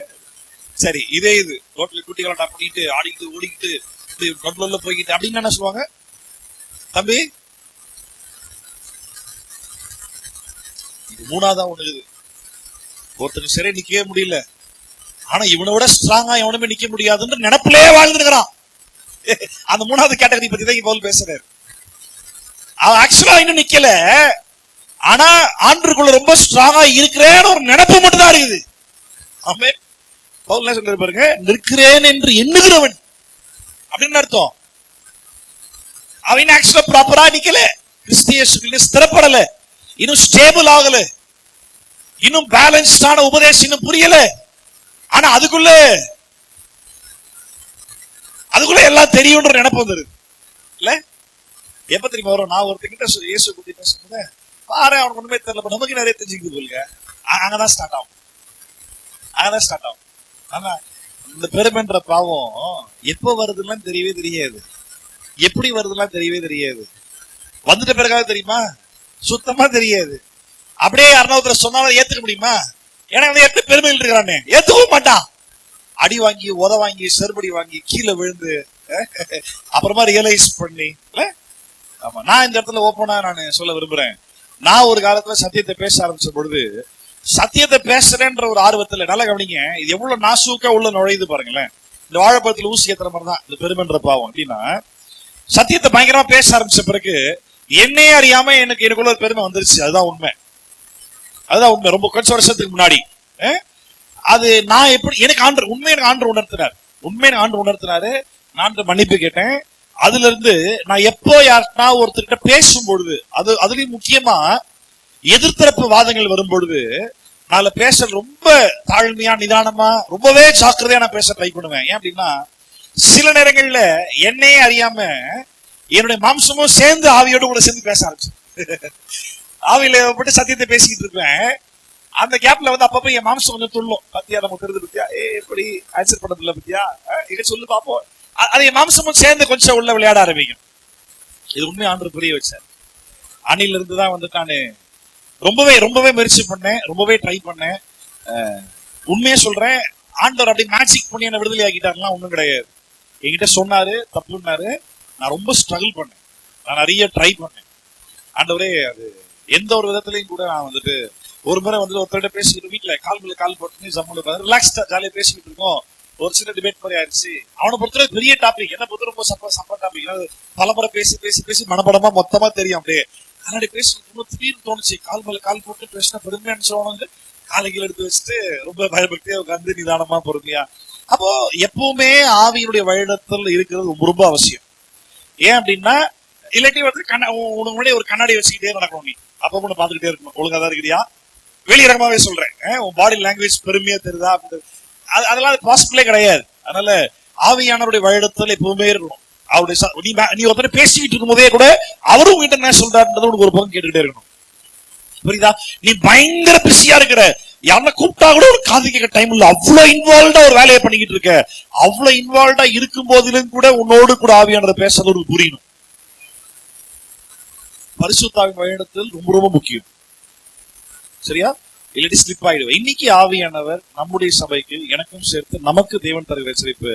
சரி, இதே இது ரோட்ல குட்டி கலாட்டா பண்ணிட்டு ஆடிக்கிட்டு ஓடிக்கிட்டு நடுவுல போய்கிட்டு அப்படின்னு என்ன சொல்லுவாங்க? தம்பி, இது 3வதா ஒண்ணு. ஒருத்தருக்கு சரியா நிக்கவே முடியல, ஆனா இவனை விட ஸ்ட்ராங்கா எவனுமே நிக்க முடியாதுன்னு நினைப்பிலே வாழ்ந்துருக்கிறான். அந்த 3வது கேட்டகரி பத்தி தான் பவுல் பேசுறாரு. அவன் ஆக்சுவலா இன்னும் நிக்கல, ஆனா ஆண்டவருக்குள்ள ரொம்ப ஸ்ட்ராங்கா இருக்கிறேன்னு ஒரு நினைப்பு மட்டும் தான் இருக்குது. ஆமென். பவுல் என்ன சொல்றாரு பாருங்க, நிற்கிறேன் என்று எண்ணுகிறவன் அப்படின்னு அர்த்தம். அவன் ஆக்சுவலா ப்ராப்பரா நிக்கல, கிறிஸ்திய ஸ்திரப்படல, இன்னும் ஸ்டேபிள் ஆகல, இன்னும் பேலன்ஸ்டான உபதேசம் இன்னும் புரியல. ஆனா அதுக்குள்ள எல்லாம் தெரியும்ன்ற நினைப்பு வந்துருது இல்ல? எப்ப தெரியுமா வரும்? நான் ஒருத்தங்கிட்ட இயேசு பத்தி பேசுறேன், பாரு அவனுக்கு ஒண்ணுமே தெரியல, நமக்கு நிறைய தெரிஞ்சுக்குது போலுங்க. அங்கதான் ஸ்டார்ட் ஆகும், அங்கதான் ஸ்டார்ட் ஆகும். ஆனா இந்த பெருமைன்ற பாவம் எப்ப வருதுலாம் தெரியவே தெரியாது, எப்படி வருதுலாம் தெரியவே தெரியாது. வந்துட்ட பிறகாக தெரியுமா? சுத்தமா தெரியாது. அப்படியே யாருன்னா சொன்னாலும் ஏத்துக்க முடியுமா? ஏன்னா எப்படி பெருமையில் இருக்கிறானே ஏத்துக்கவும் மாட்டான். அடி வாங்கி, உத வாங்கி, செருப்படி வாங்கி, கீழே விழுந்து அப்புறமா ரியலைஸ் பண்ணி. ஆமா, நான் இந்த இடத்துல ஓப்பனா நான் சொல்ல விரும்புறேன். நான் ஒரு காலத்துல சத்தியத்தை பேச ஆரம்பிச்ச பொழுது, சத்தியத்தை பேசுறேன்ற ஒரு ஆர்வத்துல, நல்லா கவனிங்க, இது எவ்வளவு நாசூக்கா உள்ள நுழையுது பாருங்களேன். இந்த வாழைப்பழத்துல ஊசி ஏத்துற மாதிரி தான் இந்த பெருமைன்ற பாவம். அப்படின்னா சத்தியத்தை பயங்கரமா பேச ஆரம்பிச்ச பிறகு என்னையே அறியாம எனக்குள்ள ஒரு பெருமை வந்துருச்சு. அதுதான் உண்மை, அதுதான் உண்மை. ரொம்ப கொஞ்சம் வருஷத்துக்கு முன்னாடி அது நான் எப்படி எனக்கு ஆண்டு உணர்த்தினாரு. நான் மன்னிப்பு கேட்டேன். அதுல இருந்து நான் எப்போ யாருன்னா ஒருத்தர்கிட்ட பேசும் பொழுது, அதுலயும் முக்கியமா எதிர்த்தரப்பு வாதங்கள் வரும் பொழுது, நான் பேச ரொம்ப தாழ்மையா, நிதானமா, ரொம்பவே ஜாக்கிரதையா நான் பேச ட்ரை பண்ணுவேன். ஏன் அப்படின்னா சில நேரங்கள்ல என்னையே அறியாம என்னுடைய மாம்சமும் சேர்ந்து ஆவியோடு கூட சேர்ந்து பேச ஆரம்பிச்சு, ஆவியில போட்டு சத்தியத்தை பேசிக்கிட்டு இருப்பேன். அந்த கேப்ல வந்து அப்பப்ப என் மாம்சம் கொஞ்சம் துள்ளும். பத்தியா நம்ம தெரிஞ்சு பத்தியா, எப்படி ஆன்சர் பண்ணதில்ல பத்தியா, இங்க சொல்லு பாப்போம். அது என் மாம்சமும் சேர்ந்து கொஞ்சம் உள்ள விளையாட ஆரம்பிக்கும். இது உண்மையை ஆண்டு புரிய வச்சார். அணில இருந்துதான் வந்து நானு ரொம்பவே முயற்சி பண்ணேன், ரொம்பவே ட்ரை பண்ணேன். உண்மையா சொல்றேன், ஆண்டவர் அப்படி மேஜிக் பண்ணி என்ன விடுதலை ஆக்கிட்டாருலாம் ஒண்ணும் கிடையாது. என்கிட்ட சொன்னாரு, தப்புன்னாரு, நான் ரொம்ப ஸ்ட்ரகிள் பண்ணேன், நான் நிறைய ட்ரை பண்ணேன். ஆண்டவரே, அது எந்த ஒரு விதத்திலையும் கூட நான் வந்துட்டு ஒரு முறை வந்து ஒருத்தர்கிட்ட பேசிக்கிட்டு வீட்டுல கால் போட்டு ஜம்முல ரிலாக்ஸ்டா ஜாலியா பேசிக்கிட்டு இருக்கோம். ஒரு சின்ன டிபேட் மாதிரி ஆயிடுச்சு. அவனை பொறுத்தவரை பெரிய டாபிக், என்ன பொறுத்த ரொம்ப சப்ப டாபிக். பலமுறை பேசி மனப்படமா மொத்தமா தெரியும். அப்படியே கண்ணாடி பேசி திடீர்னு தோணுச்சு, கால் போட்டு பேசினா பெருமையா நினைச்சவங்க காலைகள் எடுத்து வச்சுட்டு ரொம்ப பயபக்தியா உட்காந்து நிதானமா பொறுமையா. அப்போ எப்பவுமே ஆவியினுடைய வழிநடத்தல் இருக்கிறது ரொம்ப ரொம்ப அவசியம். ஏன் அப்படின்னா இல்லாட்டி வந்து உனக்கு முன்னாடி ஒரு கண்ணாடி வச்சுக்கிட்டே நடக்கணும். நீ அப்ப ஒண்ணு பாத்துக்கிட்டே இருக்கணும், ஒழுங்கா தான் இருக்கிறியா, வெளியிறமாவே சொல்றேன், உன் பாடி லாங்குவேஜ் பெருமையா தெரியுதா, அதெல்லாம் பாசிபிளே கிடையாது. அதனால ஆவியானவருடைய வழிநடத்தல் எப்பவுமே இருக்கணும். அவருடைய நீ ஒருத்தர் பேசிக்கிட்டு இருக்கும் போதே கூட அவரும் உங்ககிட்ட என்ன சொல்றாருன்றது உனக்கு ஒரு பக்கம் கேட்டுக்கிட்டே இருக்கணும். புரியுதா? நீ பயங்கர பிஸியா இருக்கிற, யாருன்னா கூப்பிட்டா கூட ஒரு காது கேட்க டைம் இல்ல, அவ்வளவு இன்வால்வ்டா ஒரு வேலையை பண்ணிக்கிட்டு இருக்க. அவ்வளவு இன்வால்வ்டா இருக்கும் போதிலும் கூட உன்னோடு கூட ஆவியானதை பேசுறது ஒரு புரியணும். பரிசுத்தாவின் வழிநடத்தல் ரொம்ப ரொம்ப முக்கியம். சரியா? இல்லாட்டி ஸ்லிப் ஆயிடுவேன். இன்னைக்கு ஆவியானவர் நம்முடைய சபைக்கு எனக்கும் சேர்த்து நமக்கு தேவன் தருகிற எச்சரிப்பு,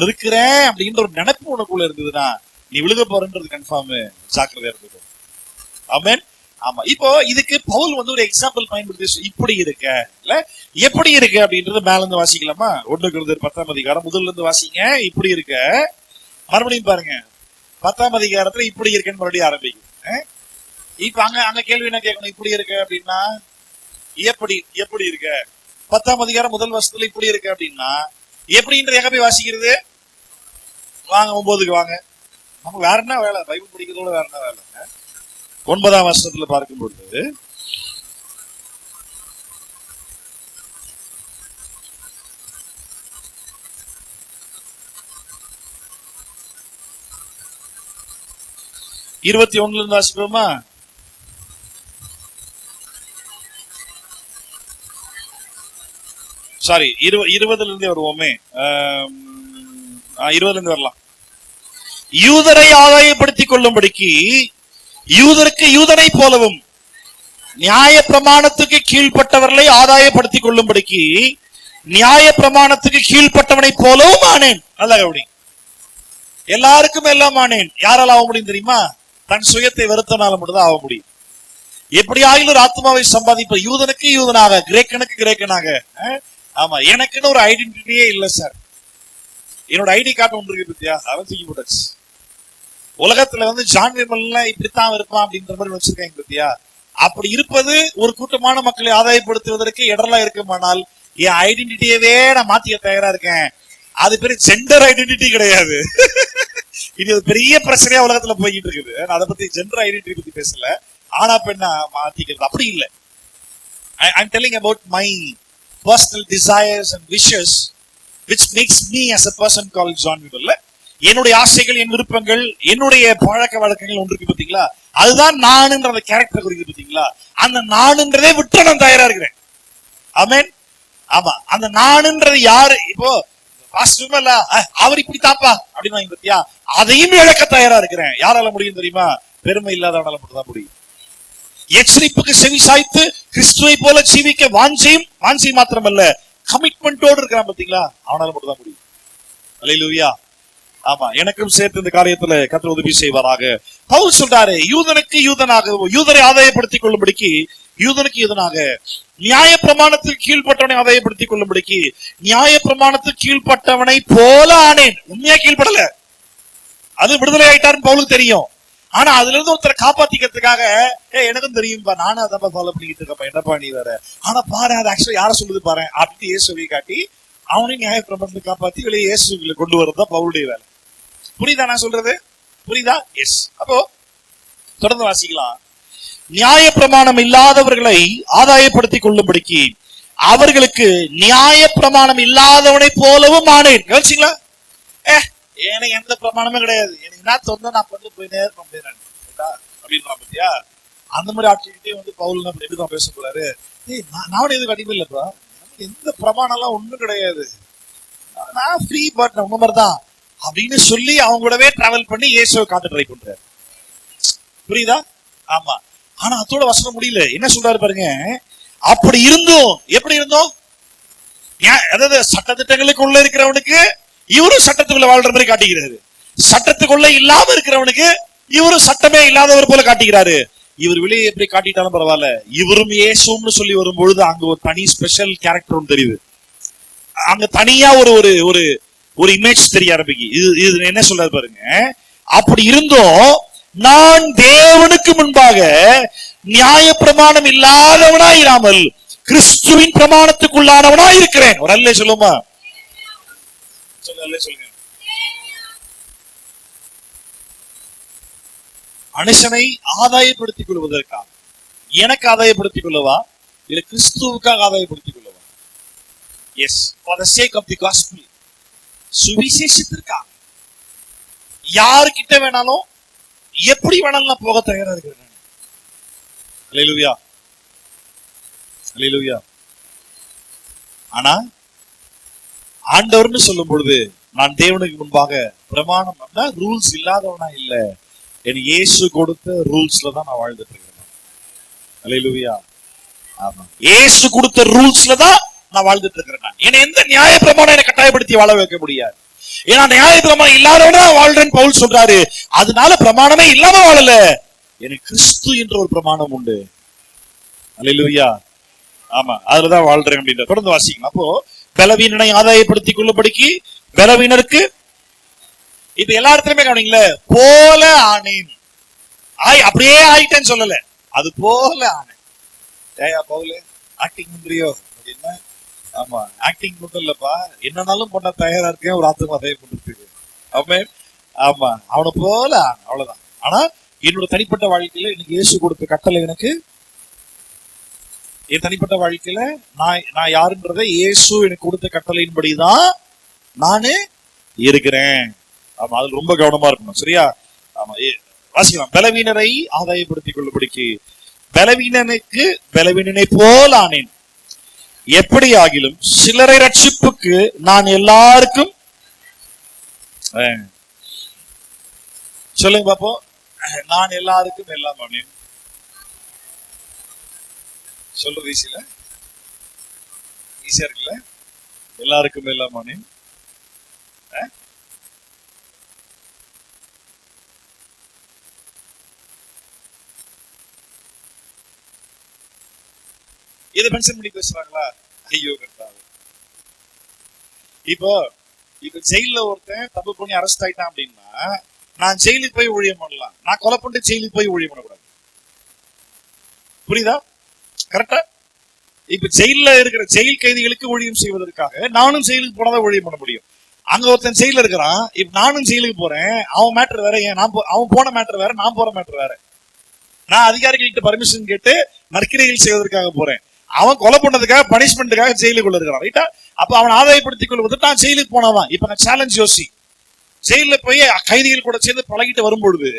நிற்கிறேன் அப்படின்ற ஒரு நினைப்பு உனக்குள்ள இருந்ததுன்னா நீ விழுக போறன்றது கன்ஃபார்ம், ஜாக்கிரதையா இருந்துக்கும். ஆமென். ஆமா, இப்போ இதுக்கு பவுல் ஒரு எக்ஸாம்பிள் பயன்படுத்தி இப்படி இருக்க இல்ல எப்படி இருக்கு அப்படின்றது மேல இருந்து வாசிக்கலாமா? 1 கொரிந்தியர் 10ஆம் அதிகாரம் முதல்ல இருந்து வாசிங்க. இப்படி இருக்க மறுபடியும் பாருங்க, 10ஆம் அதிகாரத்துல இப்படி இருக்குன்னு மறுபடியும் ஆரம்பிக்கும். இப்ப அங்க கேள்வி என்ன கேட்கணும்? இப்படி இருக்க அப்படின்னா எப்படி எப்படி இருக்க? 10ஆம் அதிகாரம் முதல் வருஷத்துல இப்படி இருக்க அப்படின்னா எப்படின்ற எங்க போய் வாசிக்கிறது? வாங்க 9க்கு வாங்க. நம்ம வேற என்ன வேலை? பைபிள் படிக்கிறதோட வேற என்ன வேலை? 9ஆம் வருஷத்துல பார்க்கும் பொழுது இருபத்தி ஒண்ணுல இருந்து வாசிப்போமா? சாரி, 20ல இருந்தே வருவோமே. 20ல இருந்து வரலாம். யூதரை ஆதாயப்படுத்திக் கொள்ளும்படிக்கு யூதருக்கு யூதனை போலவும் நியாய பிரமாணத்துக்கு கீழ்பட்டவர்களை ஆதாயப்படுத்திக் கொள்ளும்படிக்கு நியாய பிரமாணத்துக்கு கீழ்பட்டவனை போலவும் ஆனேன். நல்ல கவனி. எல்லாருக்கும் எல்லாம் ஆனேன். யாரால ஆக முடியும் தெரியுமா? தன் சுயத்தை வெறுத்தனால மட்டும்தான் ஆக முடியும். எப்படி ஆகிலும் ஒரு ஆத்மாவை சம்பாதிப்ப யூதனுக்கு யூதனாக, கிரேக்கனுக்கு கிரேக்கனாக. ஆமா, எனக்குன்னு ஒரு ஐடென்டிட்டியே இல்ல சார். என்னோட ஐடி கார்டு ஒன்று இருக்கு பத்தியா, அவன் தூக்கி போட்டாச்சு. உலகத்துல ஜான் விமல்லாம் இப்படித்தான் இருப்பான் அப்படின்ற மாதிரி வச்சிருக்காங்க பத்தியா. அப்படி இருப்பது ஒரு கூட்டமான மக்களை ஆதாயப்படுத்துவதற்கு இடரலா இருக்குமானால் என் ஐடென்டிட்டியவே நான் மாத்திக்க தயாரா இருக்கேன். அது பேரு ஜெண்டர் ஐடென்டிட்டி கிடையாது. இது ஒரு பெரிய பிரச்சனையா உலகத்துல போய்கிட்டு இருக்குது. நான் அதை பத்தி ஜெண்டர் ஐடென்டிட்டி பத்தி பேசல. ஆனா பெண்ணா மாத்திக்கிறது அப்படி இல்லை. I'm telling about my personal desires and wishes which makes me as a person called John Weber. என்னுடைய ஆசைகள், என் விருப்பங்கள், என்னுடைய பழக்க வழக்கங்கள் ஒன்று இருக்கு பாத்தீங்களா, அதுதான் நானுன்ற அந்த கேரக்டர் குறிக்குது பாத்தீங்களா. அந்த நானுன்றதே விட்டு நான் தயாரா இருக்கிறேன். ஆமென். ஆமா, அந்த நானுன்றது யாரு? இப்போ அவர் இப்படி தாப்பா அப்படின்னு பத்தியா, அதையும் இழக்க தயாரா இருக்கிறேன். யாரால முடியும் தெரியுமா? பெருமை இல்லாதவனால மட்டும் தான் முடியும். எச்சரிப்புக்கு செவி சாய்த்து கிறிஸ்துவை போல ஜீவிக்க வாஞ்சையும் மாத்திரமல்ல கமிட்மெண்டோடு இருக்கிறான் பாத்தீங்களா, அவனால மட்டும் தான் முடியும். அல்லேலூயா. ஆமா, எனக்கும் சேர்த்து இந்த காரியத்துல கர்த்தர் உதவி செய்வாராக. பவுல் சொல்றாரு, யூதனுக்கு யூதனாக, யூதரை ஆதாயப்படுத்திக் கொள்ளும்படிக்கு யூதனுக்கு யூதனாக, நியாய பிரமாணத்துக்கு கீழ்பட்டவனை ஆதாயப்படுத்திக் கொள்ளும்படிக்கு நியாய பிரமாணத்துக்கு கீழ்பட்டவனை போல ஆனேன். உண்மையா கீழ்படல, அது விடுதலை ஆயிட்டாருன்னு பவுலுக்கு தெரியும். ஆனா அதுல இருந்து ஒருத்தரை காப்பாத்திக்கிறதுக்காக எனக்கும் தெரியும், நானும் அதான் ஃபாலோ பண்ணிக்கிட்டு இருக்கப்பா, என்னப்பா நீ வேற. ஆனா பாரு, அது ஆக்சுவலா யார சொல்லுது பாரு அப்படின்னு இயேசுவை காட்டி அவனையும் நியாய பிரமாணத்தை காப்பாத்தி வெளியே இயேசுகளை கொண்டு வரதான் பவுலுடைய வேலை. புரியுதா நான் சொல்றது? புரியுதா? எஸ். அப்போ தொடர்ந்து வாசிக்கலாம். நியாய பிரமாணம் இல்லாதவர்களை ஆதாயப்படுத்திக் கொள்ளும்படிக்கு அவர்களுக்கு நியாய பிரமாணம் இல்லாதவனை போலவும் ஆனேன். கவனிச்சீங்களா? எனக்கு எந்த பிரமாணமும் கிடையாது, எனக்கு என்ன தோணுதோ நான் கொண்டு போய் நேரம் அப்படின்னா பத்தியா, அந்த மாதிரி ஆட்சிக்கிட்டே பவுல் எப்படி பேச போறாரு. நான் எதுவும் கண்டிப்பா இல்லப்பா, எந்த பிரமாணம் எல்லாம் ஒண்ணும் கிடையாது, நான் ஃப்ரீ பட் உங்க மாதிரிதான் அப்படின்னு சொல்லி அவங்க கூடவே டிராவல் பண்ணி இயேசுவை காட்ட ட்ரை பண்றாரு. புரியுதா? ஆமா. ஆனா அதோட வசனம் முடியல. என்ன சொல்றாரு பாருங்க, அப்படி இருந்தோம். எப்படி இருந்தோம்? அதாவது சட்டத்திட்டங்களுக்குள்ள இருக்கிறவனுக்கு இவரும் சட்டத்துக்குள்ள வாழ்ற மாதிரி காட்டுகிறாரு, சட்டத்துக்குள்ள இல்லாம இருக்கிறவனுக்கு இவரும் சட்டமே இல்லாதவர் போல காட்டுகிறாரு. இவர் வெளியே எப்படி காட்டிட்டாலும் பரவாயில்ல, இவரும் இயேசுன்னு சொல்லி வரும்பொழுது அங்க ஒரு தனி ஸ்பெஷல் கேரக்டர் ஒன்று தெரியுது. அங்க தனியா ஒரு ஒரு ஒரு இமேஜ் தெரிய ஆரம்பிக்கு. இது என்ன சொல்றாரு பாருங்க, அப்படி இருந்தோம் நான் தேவனுக்கு முன்பாக நியாய பிரமாணம் இல்லாதவனா இராமல் கிறிஸ்துவின் பிரமாணத்துக்குள்ளானவனா இருக்கிறேன். ஒரு அல்லே சொல்லுமா? சொல்லுங்க. மனுஷனை ஆதாயப்படுத்திக் கொள்வதற்காக, எனக்கு ஆதாயப்படுத்திக் கொள்ளவா இல்ல கிறிஸ்துவுக்காக ஆதாயப்படுத்திக் கொள்ளவா? Yes, for the sake of the gospel. சுவிசேஷத்திற்காக யாருக்கிட்ட வேணாலும் எப்படி வேணாலும் போக தயாரா இருக்கிறேன். அல்லேலூயா, அல்லேலூயா. ஆனா ஆண்டவர்னு சொல்லும் பொழுது நான் தேவனுக்கு முன்பாக பிரமாணம் ரூல்ஸ் இல்லாதவனா இல்ல, எனக்கு இயேசு கொடுத்த ரூல்ஸ்ல தான் நான் வாழ்ந்துட்டு இருக்கிறேன். அல்லேலூயா. ஆமா, இயேசு கொடுத்த ரூல்ஸ்ல தான் நான் வாழ்ந்துட்டு இருக்கிறேன். ஏன்னா எந்த நியாய பிரமாணம் என்னை கட்டாயப்படுத்தி வாழ வைக்க முடியாது. ஏன்னா நியாய பிரமாணம் இல்லாதவன வாழ்றேன்னு பவுல் சொல்றாரு. அதனால பிரமாணமே இல்லாம வாழல, எனக்கு கிறிஸ்து என்ற ஒரு பிரமாணம் உண்டு. அல்லேலூயா. ஆமா, அதுலதான் வாழ்றேன் அப்படின்ற. தொடர்ந்து வாசிக்கலாம். அப்போ பலவீனனை ஆதாயப்படுத்திக் கொள்ளும்படிக்கு பலவீனருக்கு, இப்ப எல்லா இடத்துலயுமே கவனிங்களே, போல ஆனேன், அப்படியே ஆயிட்டேன்னு சொல்லல, அது போல ஆனேன். ஏயா பவுல் ஆக்டிங் பண்றியோ அப்படின்னா, ஆமா ஆக்டிங் மட்டும் இல்லப்பா, என்னன்னாலும் பண்ண தயாரா இருக்கேன் ஒரு ஆத்மா அதே பண்றதுக்கு. ஆமென். ஆமா, அவனை போல அவ்வளவுதான். ஆனா என்னோட தனிப்பட்ட வாழ்க்கையில எனக்கு இயேசு கொடுத்த கட்டளை, எனக்கு என் தனிப்பட்ட வாழ்க்கையில நான் யாருன்றதை இயேசு எனக்கு கொடுத்த கட்டளையின்படிதான் நானு இருக்கிறேன். ஆமா, அதுல ரொம்ப கவனமா இருக்கணும். சரியா? ஆமா, வாசிக்கலாம். பலவீனரை ஆதாயப்படுத்திக் கொள்ளும்படிக்கு பலவீனனுக்கு பலவீனனை போல் ஆனேன். எப்படி ஆகிலும் சிலரை ரட்சிப்புக்கு நான் எல்லாருக்கும், சொல்லுங்க பாப்போம், நான் எல்லாருக்கும் எல்லாம் ஆனேன். சொல்றது ஈஸியா இருக்குல்ல? எல்லாருக்கும் எல்லாம் ஆனேன். இதை மென்ஷன் பண்ணி பேசுறாங்களா? ஐயோ கர்த்தாவே. இப்போ ஜெயில ஒருத்தன் தப்பு பண்ணி அரெஸ்ட் ஆயிட்டான் அப்படின்னா, நான் ஜெயிலுக்கு போய் ஊழியம் பண்ணலாம், நான் கொலை பண்ணிட்டு ஜெயிலுக்கு போய் ஊழியம் பண்ணக்கூடாது. புரியுதா? கரெக்டா? இப்ப ஜெயில இருக்கிற ஜெயில் கைதிகளுக்கு ஊழியம் செய்வதற்காக நானும் ஜெயிலுக்கு போனதான் ஊழியம் பண்ண முடியும். அங்க ஒருத்தன் ஜெயில இருக்கிறான், இப்ப நானும் ஜெயிலுக்கு போறேன், அவன் மேட்டர் வேற, அவன் போன மேட்டர் வேற, நான் போற மேட்டர் வேற. நான் அதிகாரிகள்கிட்ட பர்மிஷன் கேட்டு நற்கிரைகள் செய்வதற்காக போறேன், அவன் கொலை பண்ணதுக்காக பனிஷ்மெண்ட்டுக்காக ஜெயிலுக்குள்ள இருக்கிறான். ரைட்டா? அப்ப அவன் ஆதாயப்படுத்திக் கொள்வது நான் ஜெயிலுக்கு போனவன். இப்ப நான் சேலஞ்ச் யோசி, ஜெயில போய் கைதிகள் கூட சேர்ந்து பழகிட்டு வரும்பொழுது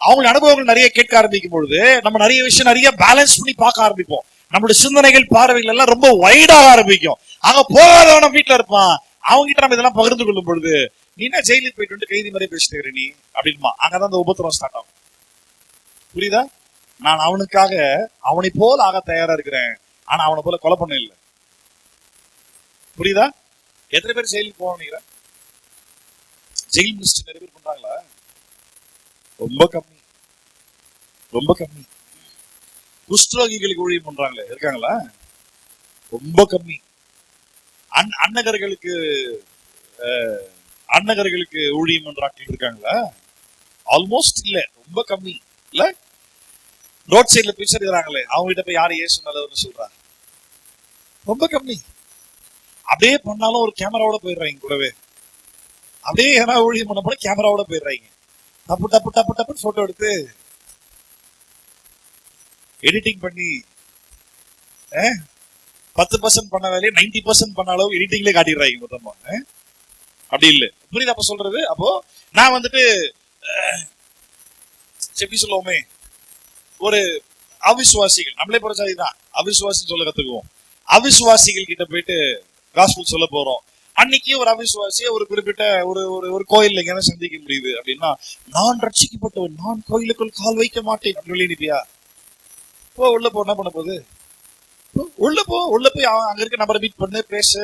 அவங்க அனுபவங்கள் நிறைய கேட்க ஆரம்பிக்கும் பொழுது நம்ம நிறைய விஷயம் நிறைய பேலன்ஸ் பண்ணி பார்க்க ஆரம்பிப்போம். நம்மளுடைய சிந்தனைகள் பார்வைகள் எல்லாம் ரொம்ப வைடாக ஆரம்பிக்கும். அங்க போகாதவன வீட்டுல இருப்பான், அவங்க கிட்ட நம்ம இதெல்லாம் பகிர்ந்து கொள்ளும் பொழுது, நீ என்ன ஜெயிலுக்கு போயிட்டு வந்து கைதி மாதிரி பேசிட்டு நீ அப்படின்மா, அங்கதான் அந்த உபத்திரம் ஸ்டார்ட் ஆகும். புரியுதா? நான் அவனுக்காக அவனை போல் ஆக தயாரா இருக்கிறேன், ஆனா அவனை போல கொலை பண்ண இல்லை. புரியுதா? எத்தனை பேர் ஜெயிலுக்கு போவாங்க? ஜெயில் மினிஸ்டர் நிறைய பேர் பண்றாங்களா? ரொம்ப கம்மி, ரொம்ப கம்மி. குஷ்டரோகிகளுக்கு ஊழியம் பண்றாங்களே இருக்காங்களா? ரொம்ப கம்மி. அன்னகர்களுக்கு ஊழியம் பண்றாங்க இருக்காங்களா? ஆல்மோஸ்ட் இல்ல, ரொம்ப கம்மி. இல்ல, ரோட் சைட்ல பிச்சர் இருக்கிறாங்களே அவங்க கிட்ட போய் யாரு ஏசு நல்லதுன்னு சொல்றாங்க, ரொம்ப கம்மி. அப்படியே பண்ணாலும் ஒரு கேமராவோட போயிடுறாங்க கூடவே. அப்படியே ஏன்னா ஊழியம் பண்ண போல கேமராவோட போயிடுறாங்க. டப்பு டப்பு டப்பு டப்பு போட்டோ எடுத்து எடிட்டிங் பண்ணி 10% பண்ண வேலையை 90% பண்ண அளவு எடிட்டிங்ல காட்டிடுறாங்க மொத்தமா. அப்படி இல்ல, புரியுது அப்ப சொல்றது? அப்போ நான் வந்துட்டு எப்படி சொல்லுவோமே, ஒரு அவிசுவாசிகள், நம்மளே பொறுச்சாதிதான் அவிசுவாசி சொல்ல கத்துக்குவோம். அவிசுவாசிகள் கிட்ட போயிட்டு காஸ்பல் சொல்ல போறோம். அன்னைக்கு ஒரு அவிசுவாசிய ஒரு குறிப்பிட்ட ஒரு கோயில்ல எங்க சந்திக்க முடியுது அப்படின்னா, நான் ரட்சிக்கப்பட்டவன், நான் கோயிலுக்குள் கால் வைக்க மாட்டேன் அப்படின்னு நினைப்பியா? உள்ள போ, என்ன பண்ண போகுது? உள்ள போய் அங்க இருக்க நபரை மீட் பண்ணு, பேசு,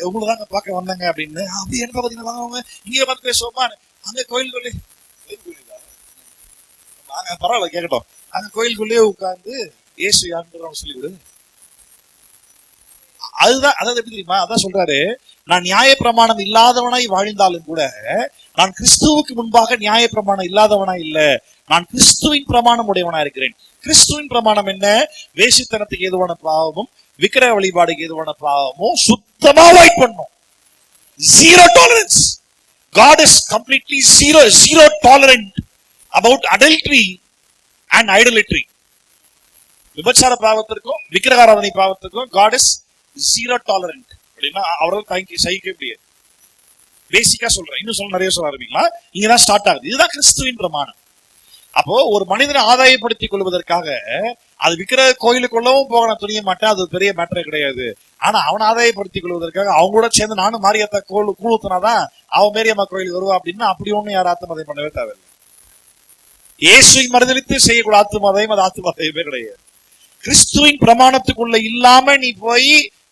உங்களதாங்க பார்க்க வந்தாங்க அப்படின்னு. அப்படி என்ன பாத்தீங்கன்னா அவங்க இங்க பார்த்து பேசுவோமா? அங்க கோயிலுக்குள்ளே, நாங்க பரவாயில்ல கேட்கட்டும், அங்க கோயிலுக்குள்ளேயே உட்கார்ந்து இயேசு யாருன்னு சொல்லிவிடு. அதுதான், அதாவது எப்படி தெரியுமா? அதான் சொல்றாரு, நான் நியாய பிரமாணம் இல்லாதவனாய் வாழ்ந்தாலும் கூட நான் கிறிஸ்துவுக்கு முன்பாக நியாய பிரமாணம் இல்லாதவனாய் இல்ல, நான் கிறிஸ்துவின் பிரமாணம் உடையவனா இருக்கிறேன். கிறிஸ்துவின் பிரமாணம் என்ன? வேசித்தனத்துக்கு ஏதுவான பாவமும் விக்கிரக வழிபாடுக்கு ஏதுவான பாவமும் சுத்தமா அவாய்ட் பண்ணும். Zero tolerance. God is completely zero tolerant about adultery and idolatry. விபச்சார பாவத்திற்கும் விக்கிரகாராதனை பாவத்திற்கும் God is zero tolerant. அப்படின்னா அவரால் தாங்கி சகிக்க முடியாது. பேசிக்கா சொல்றேன், இன்னும் சொல்ல நிறைய சொல்ல ஆரம்பிங்களா? இங்கதான் ஸ்டார்ட் ஆகுது. இதுதான் கிறிஸ்துவின் பிரமாணம். அப்போ ஒரு மனிதனை ஆதாயப்படுத்திக் கொள்வதற்காக அது விக்கிற கோயிலுக்குள்ளவும் போக நான் துணிய மாட்டேன், அது பெரிய மேட்டரே கிடையாது. ஆனா அவனை ஆதாயப்படுத்திக் கொள்வதற்காக அவங்க கூட சேர்ந்து நானும் மாரியாத்தா கூழுத்தினாதான் அவன் மேரியம்மா கோயிலுக்கு வருவா அப்படின்னா அப்படி ஒண்ணு யாரும் ஆத்தமதை பண்ணவே தேவையில்லை. இயேசுவை மறுதலித்து செய்யக்கூடிய ஆத்துமதயம் அது ஆத்துமதயமே கிடையாது. கிறிஸ்துவின் பிரமாணத்துக்குள்ள இல்லாம நீ போய்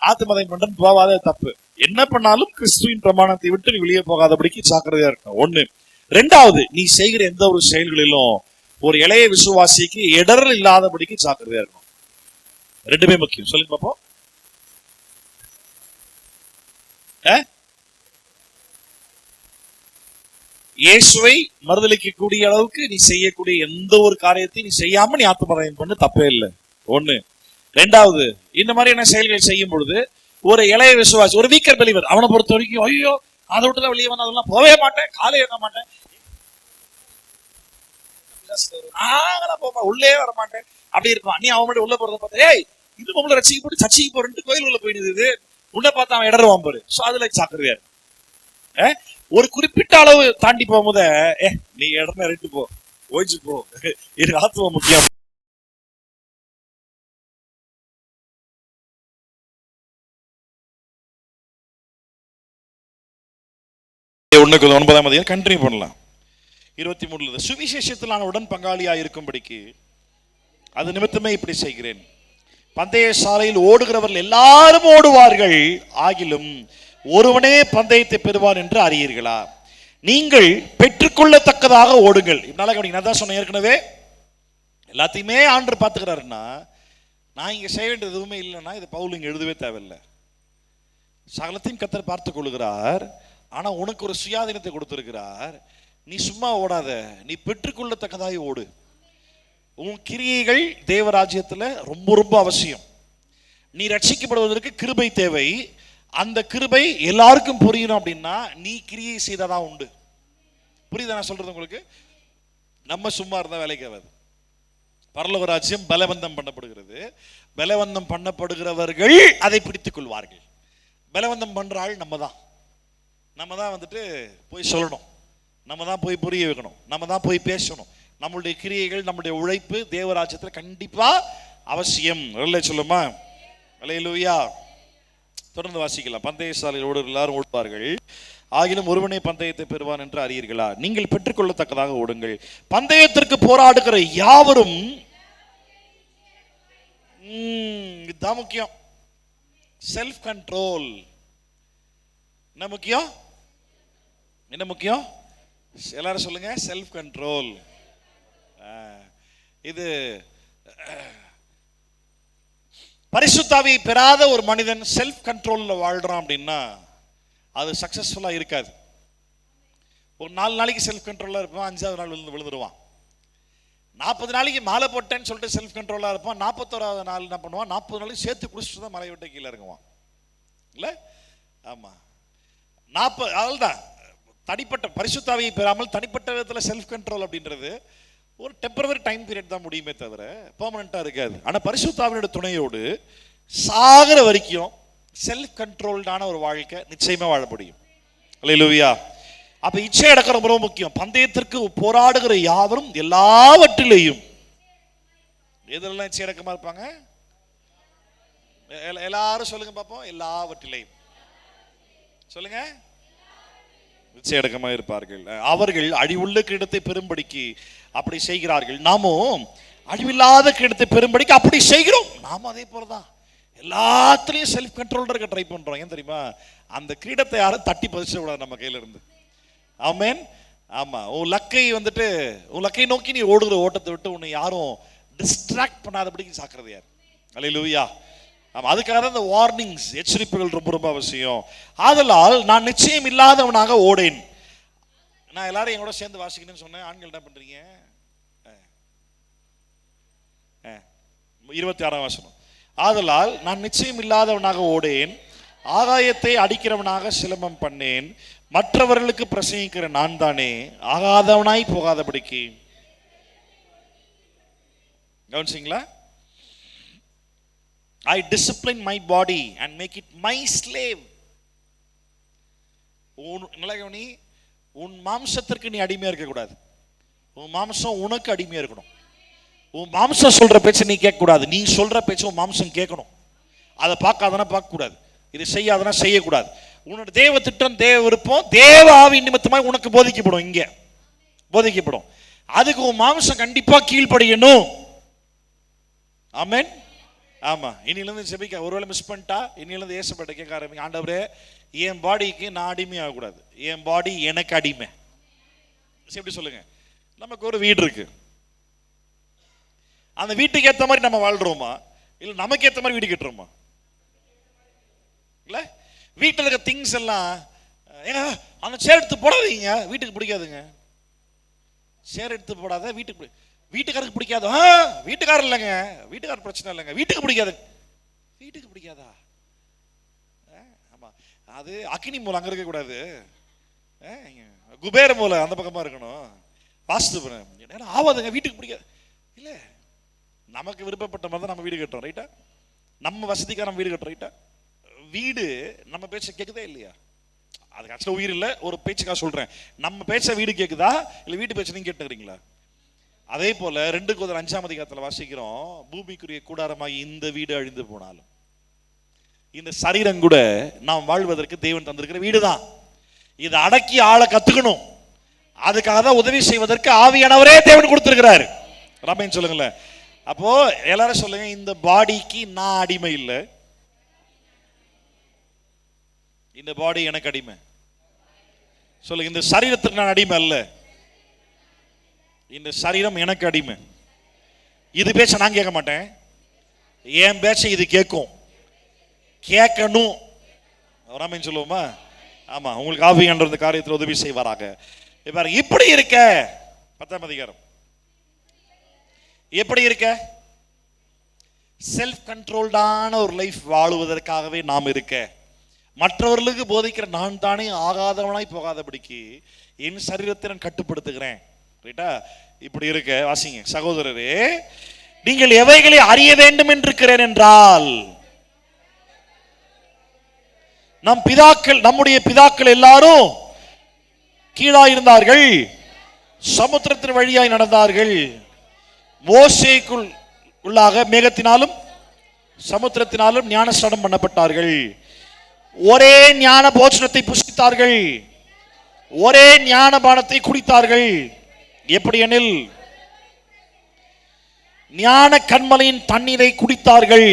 ஆத்துமதயம் பண்றன்னு போவாத, தப்பு. என்ன பண்ணாலும் கிறிஸ்துவின் பிரமாணத்தை விட்டு நீ வெளியே போகாதபடிக்கு ஜாக்கிரதையா இருக்கணும். ஒண்ணு. ரெண்டாவது, நீ செய்கிற எந்த ஒரு செயல்களிலும் ஒரு இளைய விசுவாசிக்கு இடரல் இல்லாதபடிக்கு ஜாக்கிரதையா இருக்கணும். ரெண்டுமே முக்கியம். சொல்லுங்க பாப்போம். இயேசுவை மறுதலிக்க கூடிய அளவுக்கு நீ செய்யக்கூடிய எந்த ஒரு காரியத்தையும் நீ செய்யாம நீ ஆத்துமதயம் பண்ணு, தப்பே இல்லை. ஒண்ணு. ரெண்டாவது, இந்த மாதிரியான செயல்கள் செய்யும் பொழுது ஒரு இளைய விசுவாசி, ஒரு வீக்கர் பெலிவர், அவனை பொறுத்த வரைக்கும் ஐயோ அதை விட்டுதான் வெளியே வந்து அதெல்லாம் போவே மாட்டேன், காலை ஏற்க மாட்டேன், உள்ளே வர மாட்டேன் அப்படி இருப்பான். நீ அவன் மட்டும் உள்ள போறத பார்த்தா, ஏய் இது உங்களை ரசிக்க போட்டு சர்ச்சைக்கு போறேன்ட்டு கோயில் உள்ள போயிடுது, உள்ள பார்த்தா அவன் இடருவான் பாரு. சோ அதுல ஜாக்கிரதையா ஒரு குறிப்பிட்ட அளவு தாண்டி போகும்போது நீ இடம் இறட்டு போ, ஓய்ச்சு போ, இது ஆத்துவம் முக்கியம். ஒண்ணுக்கு 9 கண்டினியூ பண்ணலாம். 23 சுவிசேஷத்தில் நான் உடன் பங்காளியா இருக்கும்படிக்கு அது நிமித்தமே இப்படி செய்கிறேன். பந்தய சாலையில் ஓடுகிறவர்கள் எல்லாரும் ஓடுவார்கள், ஆகிலும் ஒருவனே பந்தயத்தை பெறுவான் என்று அறியீர்களா? நீங்கள் பெற்றுக்கொள்ளத்தக்கதாக ஓடுங்கள். நான் தான் சொன்னேன் ஏற்கனவே, எல்லாத்தையுமே ஆண்டவர் பார்த்துக்கிறாருன்னா நான் இங்க செய்ய வேண்டியது எதுவுமே இல்லைன்னா இது பவுல் இங்க எழுதவே தேவையில்லை. சகலத்தையும் கர்த்தர் பார்த்துக் கொள்கிறார். ஆனா உனக்கு ஒரு சுயாதீனத்தை கொடுத்திருக்கிறார். நீ சும்மா ஓடாத, நீ பெற்றுக்கொள்ளத்தக்கதாக ஓடு. உன் கிரியைகள் தேவராஜ்யத்துல ரொம்ப ரொம்ப அவசியம். நீ ரட்சிக்கப்படுவதற்கு கிருபை தேவை. அந்த கிருபை எல்லாருக்கும் புரியணும் அப்படின்னா நீ கிரியை செய்தாதான் உண்டு. புரியுதா நான் சொல்றது உங்களுக்கு? நம்ம சும்மா இருந்தா வேலைக்கு ஆகாது. பரலோக ராஜ்யம் பலவந்தம் பண்ணப்படுகிறது. பலவந்தம் பண்ணப்படுகிறவர்கள் அதை பிடித்துக் கொள்வார்கள். பலவந்தம் பண்ற ஆள் நம்ம தான் வந்துட்டு போய் சொல்லணும், நம்ம தான் போய் புரிய வைக்கணும், நம்ம தான் போய் பேசணும். நம்மளுடைய கிரியைகள், நம்முடைய உழைப்பு தேவராஜ்யத்தில் கண்டிப்பா அவசியம். சொல்லுமா? அல்லேலூயா. தொடர்ந்து வாசிக்கலாம். பந்தய சாலையில் ஓடுகிற எல்லாரும் ஓடுவார்கள், ஆகிலும் ஒருவனே பந்தயத்தை பெறுவான் என்று அறியீர்களா? நீங்கள் பெற்றுக்கொள்ளத்தக்கதாக ஓடுங்கள். பந்தயத்திற்கு போராடுகிற யாவரும், இதுதான் முக்கியம், செல்ஃப் கண்ட்ரோல். என்ன முக்கியம்? என்ன முக்கியம்? எல்லாரும் சொல்லுங்க, செல்ஃப் கண்ட்ரோல். இது பரிசுத்தாவியை பெறாத ஒரு மனிதன் செல்ஃப் கண்ட்ரோல்ல வாழ்றான் அப்படின்னா அது சக்சஸ்ஃபுல்லா இருக்காது. ஒரு 4 நாளைக்கு செல்ஃப் கண்ட்ரோலா இருப்பான், 5வது நாள் விழுந்துருவான். 40 நாளைக்கு மாலை போட்டேன்னு சொல்லிட்டு செல்ஃப் கண்ட்ரோலா இருப்பான். 41வது நாள் என்ன பண்ணுவான்? 40 நாளைக்கு சேர்த்து குடிச்சிட்டு தான் மலை விட்டு கீழே இறங்குவான். இல்ல? ஆமா. 40 அதுதான் தனிப்பட்ட பரிசுத்தாவியை பெறாமல் தனிப்பட்ட விதத்தில் செல்ஃப் கண்ட்ரோல் அப்படின்றது ஒரு டெம்பரவரி டைம் பீரியட் தான் முடியுமே தவிர பெர்மனண்டா இருக்காது. ஆனா பரிசுத்தாவியோட துணையோடு சாகிற வரைக்கும் செல்ஃப் கண்ட்ரோல்டான ஒரு வாழ்க்கை நிச்சயமா வாழ முடியும். அல்லேலூயா. அப்ப இச்சை அடக்கம் ரொம்ப முக்கியம். பந்தயத்திற்கு போராடுகிற யாவரும் எல்லாவற்றிலேயும், எதெல்லாம் இச்சை அடக்கமா இருப்பாங்க? எல்லாரும் சொல்லுங்க பாப்போம். எல்லாவற்றிலேயும் சொல்லுங்க. நிச்சயடக்கமாக இருப்பார்கள். அவர்கள் அழிவுள்ள கிரீடத்தை பெறும்படிக்கு அப்படி செய்கிறார்கள். நாமும் அழிவில்லாத கிரீடத்தை பெறும்படிக்கு அப்படி செய்கிறோம். நாம அதே போலதான் எல்லாத்துலயும் செல்ஃப் கண்ட்ரோல் இருக்க ட்ரை பண்றோம். ஏன் தெரியுமா? அந்த கிரீடத்தை யாரும் தட்டி பதிச்ச கூடாது நம்ம கையில இருந்து. ஆமென். ஆமா. உன் லக்கை வந்துட்டு உன் லக்கை நோக்கி நீ ஓடுகிற ஓட்டத்தை விட்டு உன்னை யாரும் டிஸ்ட்ராக்ட் பண்ணாதபடிக்கு ஜாக்கிரதையா இரு. அல்லேலூயா. அதுக்காக தான் இந்த வார்னிங்ஸ், எச்சரிப்புகள் ரொம்ப ரொம்ப அவசியம். ஆதலால் நான் நிச்சயம் இல்லாதவனாக ஓடேன். நான் எல்லாரும் எங்களோட சேர்ந்து வாசிக்கணும்னு சொன்னேன். ஆண்கள் என்ன பண்றீங்க? 26ஆம் வசனம். ஆதலால் நான் நிச்சயம் இல்லாதவனாக ஓடேன், ஆகாயத்தை அடிக்கிறவனாக சிலம்பம் பண்ணேன், மற்றவர்களுக்கு பிரசங்கிக்கிற நான் தானே ஆகாதவனாய் போகாதபடிக்கு. கவனிச்சிங்களா? I discipline my body and make it my slave. உன் மாம்சத்திற்கு நீ அடிமையா இருக்க கூடாது. உன் மாம்சம் உனக்கு அடிமையா இருக்கணும். உன் மாம்சம் சொல்ற பேச்சை நீ கேட்க கூடாது. நீ சொல்ற பேச்சை உன் மாம்சம் கேட்கணும். அதை பார்க்காதனா பார்க்க கூடாது, இதை செய்யாதனா செய்யக்கூடாது. உன்னோட தேவ திட்டம், தேவ விருப்பம் தேவ ஆவி நிமித்தமாய் உனக்கு போதிக்கப்படும். இங்கே போதிக்கப்படும். அதுக்கு உன் மாம்சம் கண்டிப்பா கீழ்ப்படியணும். ஆமென். ஆமா, இன்னிலிருந்து செபிக்க. ஒருவேளை மிஸ் பண்ணிட்டா இன்னிலிருந்து ஏசப்பட்ட கேட்க ஆரம்பிங்க, ஆண்டவரே என் பாடிக்கு நான் அடிமை ஆகக்கூடாது, என் பாடி எனக்கு அடிமை. எப்படி சொல்லுங்க? நமக்கு ஒரு வீடு இருக்கு, அந்த வீட்டுக்கு ஏற்ற மாதிரி நம்ம வாழ்றோமா இல்ல நமக்கு ஏற்ற மாதிரி வீடு கட்டுறோமா? இல்ல வீட்டில் இருக்க திங்ஸ் எல்லாம் அந்த சேர் எடுத்து போடாதீங்க, வீட்டுக்கு பிடிக்காதுங்க. சேர் எடுத்து போடாத, வீட்டுக்காரருக்கு பிடிக்காது. வீட்டுக்காரர் இல்லைங்க, வீட்டுக்காரர் பிரச்சனை இல்லைங்க, வீட்டுக்கு பிடிக்காது. வீட்டுக்கு பிடிக்காதா? ஆமா, அது அக்கினி மூலம் அங்க இருக்க கூடாது, குபேர மூலம் அந்த பக்கமா இருக்கணும். வாஸ்து ஆவாதுங்க, வீட்டுக்கு பிடிக்காது. இல்ல நமக்கு விருப்பப்பட்ட மாதிரி தான் நம்ம வீடு கட்டுறோம், ரைட்டா? நம்ம வசதிக்காக நம்ம வீடு கட்டுறோம், ரைட்டா? வீடு நம்ம பேச்ச கேக்குதா இல்லையா? அதுக்கு ஆக்சுவலா உயிர் இல்லை, ஒரு பேச்சுக்காக சொல்றேன். நம்ம பேச்ச வீடு கேக்குதா இல்ல வீட்டு பேச்ச நீங்க கேட்டுக்கிறீங்களா? அதே போல 2 Corinthians 5 வாசிக்கிறோம், பூமிக்குரிய கூடாரமாகி இந்த வீடு அழிந்து போனாலும் இந்த சரீரம் கூட நாம் வாழ்வதற்கு தேவன் தந்திருக்கிற வீடு தான். இதை அடக்கி ஆள கத்துக்கணும். அதுக்காக தான் உதவி செய்வதற்கு ஆவியானவரே தேவன் கொடுத்திருக்கிறார். ராமேன் சொல்லுங்களேன். அப்போ எல்லாரும் சொல்லுங்க, இந்த பாடிக்கு நான் அடிமை இல்லை, இந்த பாடி எனக்கு அடிமை. சொல்லுங்க, இந்த சரீரத்துக்கு நான் அடிமை அல்ல, இந்த சரீரம் எனக்கு அடிமை. இது பேச்ச நான் கேட்க மாட்டேன், என் பேச்ச இது கேட்கும், கேட்கணும். ராமேன் சொல்லுவோமா? ஆமா, உங்களுக்கு ஆவியானவர் இந்த காரியத்தில் உதவி செய்வாராக. இப்படி இருக்க 10ஆம் அதிகாரம் எப்படி இருக்க? செல்ஃப் கண்ட்ரோல்டான ஒரு லைஃப் வாழுவதற்காகவே நாம் இருக்க, மற்றவர்களுக்கு போதிக்கிற நான் தானே ஆகாதவனாய் போகாதபடிக்கு என் சரீரத்தை நான் கட்டுப்படுத்துகிறேன், ரைட்டா? இப்படி இருக்க வாசிங்க. சகோதரரே, நீங்கள் எவைகளை அறிய வேண்டும் என்றிருக்கிறேன் என்றால், நம்முடைய பிதாக்கள் எல்லாரும் கீழாயிருந்தார்கள், சமுத்திரத்தின் வழியாய் நடந்தார்கள், மோசேக்குள் உள்ளாக மேகத்தினாலும் சமுத்திரத்தினாலும் ஞானஸ்நானம் பண்ணப்பட்டார்கள், ஒரே ஞான போஜனத்தை புசித்தார்கள், ஒரே ஞான பானத்தை குடித்தார்கள். எப்படி எனில் ஞான கண்மலையின் தண்ணீரை குடித்தார்கள்,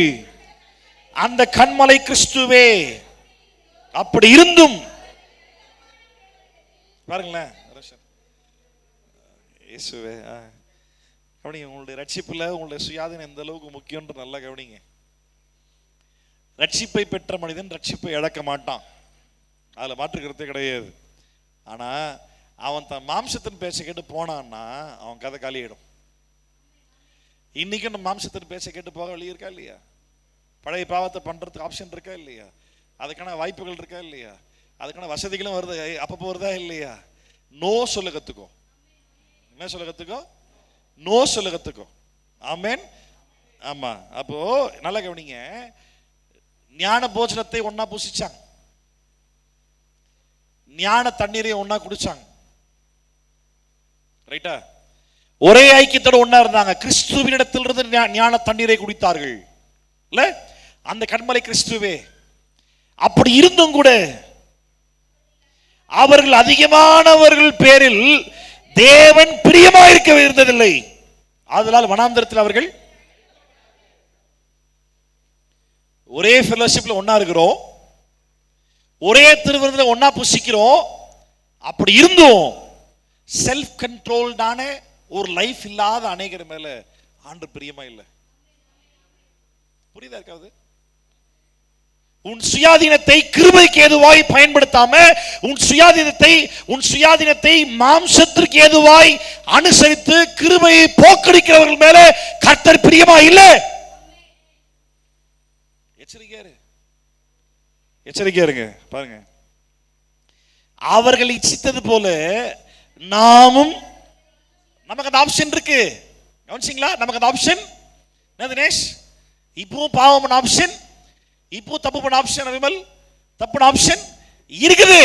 அந்த கண்மலை கிறிஸ்துவே. அப்படி இருந்தும் பாருங்களேன், இயேசுவே கவனிங்க, உங்களுடைய ரட்சிப்புல உங்களுடைய சுயாதீனம் எந்த அளவுக்கு முக்கியம் நல்லா கவனிங்க. ரட்சிப்பை பெற்ற மனிதன் ரட்சிப்பை இழக்க மாட்டான், அதுல மாற்றுக்கிறதே கிடையாது. ஆனா அவன் தன் மாம்சத்தின் பேச்சை கேட்டு போனான்னா அவன் கதை காலியிடும். இன்னைக்கு நம்ம மாம்சத்தின் பேச்சை கேட்டு போக வழி இருக்கா இல்லையா? பழைய பாவத்தை பண்றதுக்கு ஆப்ஷன் இருக்கா இல்லையா? அதுக்கான வாய்ப்புகள் இருக்கா இல்லையா? அதுக்கான வசதிகளும் வருது, அப்பப்போ வருதா இல்லையா? நோ சொல்ல கத்துக்கோ. என்ன சொல்ல கத்துக்கோ? நோ சொல்ல கத்துக்கோ. ஆமென். ஆமா, அப்போ நல்லா கவனிங்க. ஞான போஜனத்தை ஒன்னா புசிச்சாங்க, ஞான தண்ணீரை ஒன்னா குடிச்சாங்க, ரைட்டா? ஒரே ஐக்கியத்தோட ஒன்னா இருந்தாங்க. கிறிஸ்துவினிடத்திலிருந்து ஞான தண்ணீரை குடித்தார்கள், இல்ல? அந்த கண்மலை கிறிஸ்துவே. அப்படி இருந்தும் கூட அவர்கள் அதிகமானவர்கள் பேரில் தேவன் பிரியமாயிருக்க இருந்ததில்லை. ஆதலால் வனாந்தரத்தில் அவர்கள் ஒரே ஃபெலோஷிப்ல ஒன்னா இருக்கிறோம், ஒரே திருவிருந்தில் ஒன்னா புசிக்கிறோம். அப்படி இருந்தும் செல்ஃப் கண்ட்ரோல்டான ஒரு லைஃப் இல்லாத அநேகர் மேல ஆண்டவர் பிரியமா இல்லை. புரியுதா இருக்காது? உன் சுயாதீனத்தை கிருபைக்கு ஏதுவாய் பயன்படுத்தாம உன் சுயாதீனத்தை மாம்சத்திற்கு ஏதுவாய் அனுசரித்து கிருபையை போக்கடிக்கிறவர்கள் மேல கர்த்தர் பிரியமா இல்லை. எச்சரிக்கையா இருங்க. பாருங்க, அவர்கள் இச்சித்தது போல நாமும், நமக்கு அந்த ஆப்ஷன் இருக்கு. கவனிச்சீங்களா? நமக்கு அந்த ஆப்ஷன் என்ன தினேஷ்? இப்போ பாவம் பண்ண ஆப்ஷன், இப்போ தப்பு பண்ண ஆப்ஷன், விமல் தப்பு ஆப்ஷன் இருக்குது.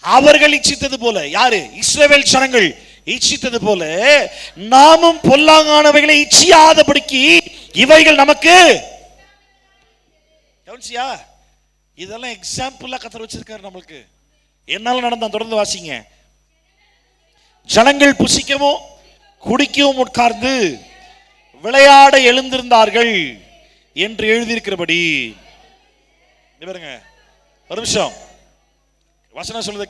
அவர்கள் இச்சித்தது போல, யாரு? இஸ்ரவேல் ஜனங்கள் இச்சித்தது போல நாமும் பொல்லாங்கானவைகளை இச்சியாதபடிக்கு இவைகள் நமக்கு. கவனிச்சியா? இதெல்லாம் எக்ஸாம்பிளா கர்த்தர் வச்சிருக்காரு நம்மளுக்கு. என்னால நடந்த. தொடர்ந்து வாசிங்க. ஜனங்கள் புசிக்கவும் குடிக்கவும் உட்கார்ந்து விளையாட எழுந்திருந்தார்கள் என்று எழுதியிருக்கிறபடி. பாருங்க, ஒரு நிமிஷம், வசனம் சொல்லுது.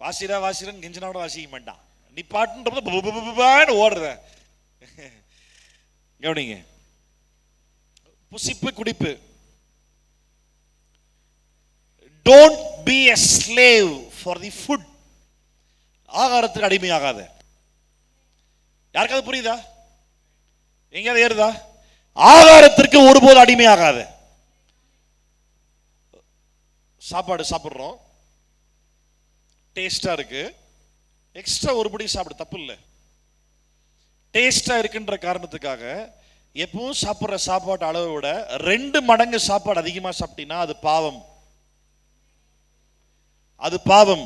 வாசிரன் கெஞ்சனோட வாசிக்க மாட்டான், நீ பாட்டுன்றது ஓடுற. கவனிங்க, புசிப்பு குடிப்பு. Don't be a slave for the food. ஆகாரத்துக்கு அடிமையாகாத. யாருக்காவது புரியுதா? எங்கேயாவது ஏறுதா? ஆகாரத்திற்கு ஒருபோது அடிமையாகாத. சாப்பாடு சாப்பிட்றோம், டேஸ்டா இருக்கு, எக்ஸ்ட்ரா ஒருபடி சாப்பிடு, தப்பு இல்லை. டேஸ்டா இருக்குன்ற காரணத்துக்காக எப்பவும் சாப்பிட்ற சாப்பாட்டு அளவை விட 2 மடங்கு சாப்பாடு அதிகமா சாப்பிட்டீங்கன்னா அது பாவம். அது பாவம்.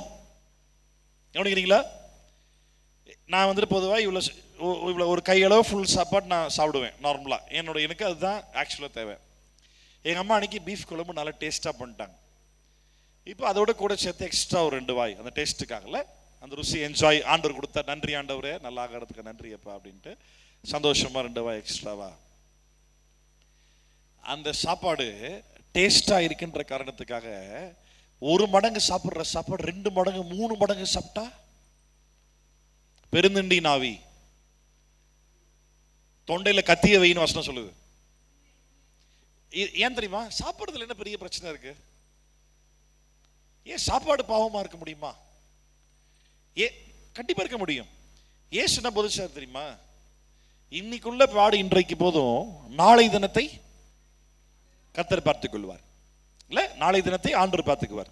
கவனிக்கிறீங்களா? நான் வந்துட்டு பொதுவாக இவ்வளோ ஒரு கையளவு ஃபுல் சாப்பாடு நான் சாப்பிடுவேன் நார்மலாக. எனக்கு அதுதான் ஆக்சுவலாக தேவை. எங்கள் அம்மா அன்றைக்கி பீஃப் குழம்பு நல்லா டேஸ்ட்டாக பண்ணிட்டாங்க. இப்போ அதோட கூட சேர்த்து எக்ஸ்ட்ரா ஒரு 2 வாய் அந்த டேஸ்ட்டுக்காகல, அந்த ருசி என்ஜாய், ஆண்டவர் கொடுத்தா நன்றி ஆண்டவரே, நல்லா ஆகிறதுக்கு நன்றி அப்பா அப்படின்ட்டு சந்தோஷமாக 2 வாய் எக்ஸ்ட்ராவா. அந்த சாப்பாடு டேஸ்டாக இருக்கின்ற காரணத்துக்காக 1 மடங்கு சாப்பிட்ற சாப்பாடு 2 மடங்கு 3 மடங்கு சாப்பிட்டா பெருந்திண்டி நாவி, தொண்டையில கத்திய வைன்னு வசனம் சொல்லுது. ஏன் தெரியுமா? சாப்பிடுறதுல என்ன பெரிய பிரச்சனை இருக்கு? ஏன் சாப்பாடு பாவமா இருக்க முடியுமா? கண்டிப்பா இருக்க முடியும். ஏன் சொன்ன போதுச்சார் தெரியுமா? இன்னைக்குள்ள பாடு இன்றைக்கு போதும், நாளை தினத்தை கர்த்தர் பார்த்துக் கொள்வார். இல்ல, நாளை தினத்தை ஆண்டவர் பார்த்துக்குவார்.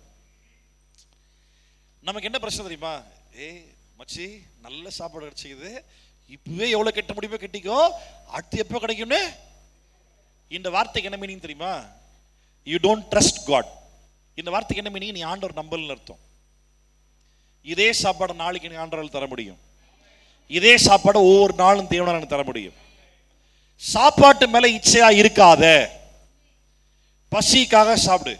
நமக்கு என்ன பிரச்சனை தெரியுமா? மச்சி நல்ல சாப்பாடு கிடைச்சிக்குது, இப்பவே எவ்வளவு கட்ட முடியுமோ கட்டிக்கோ, அடுத்து எப்போ கிடைக்கும்னு. இந்த வார்த்தைக்கு என்ன மீனிங் தெரியுமா? You don't trust God. இந்த வார்த்தைக்கு என்ன மீனிங்? நீ ஆண்டவர் நம்பல்னு அர்த்தம். இதே சாப்பாடு நாளைக்கு நீ ஆண்டவரால் தர முடியும். இதே சாப்பாடு ஒவ்வொரு நாளும் தேவனால தர முடியும். சாப்பாட்டு மேல இச்சையா இருக்காத. பசிக்காக சாப்பிடு.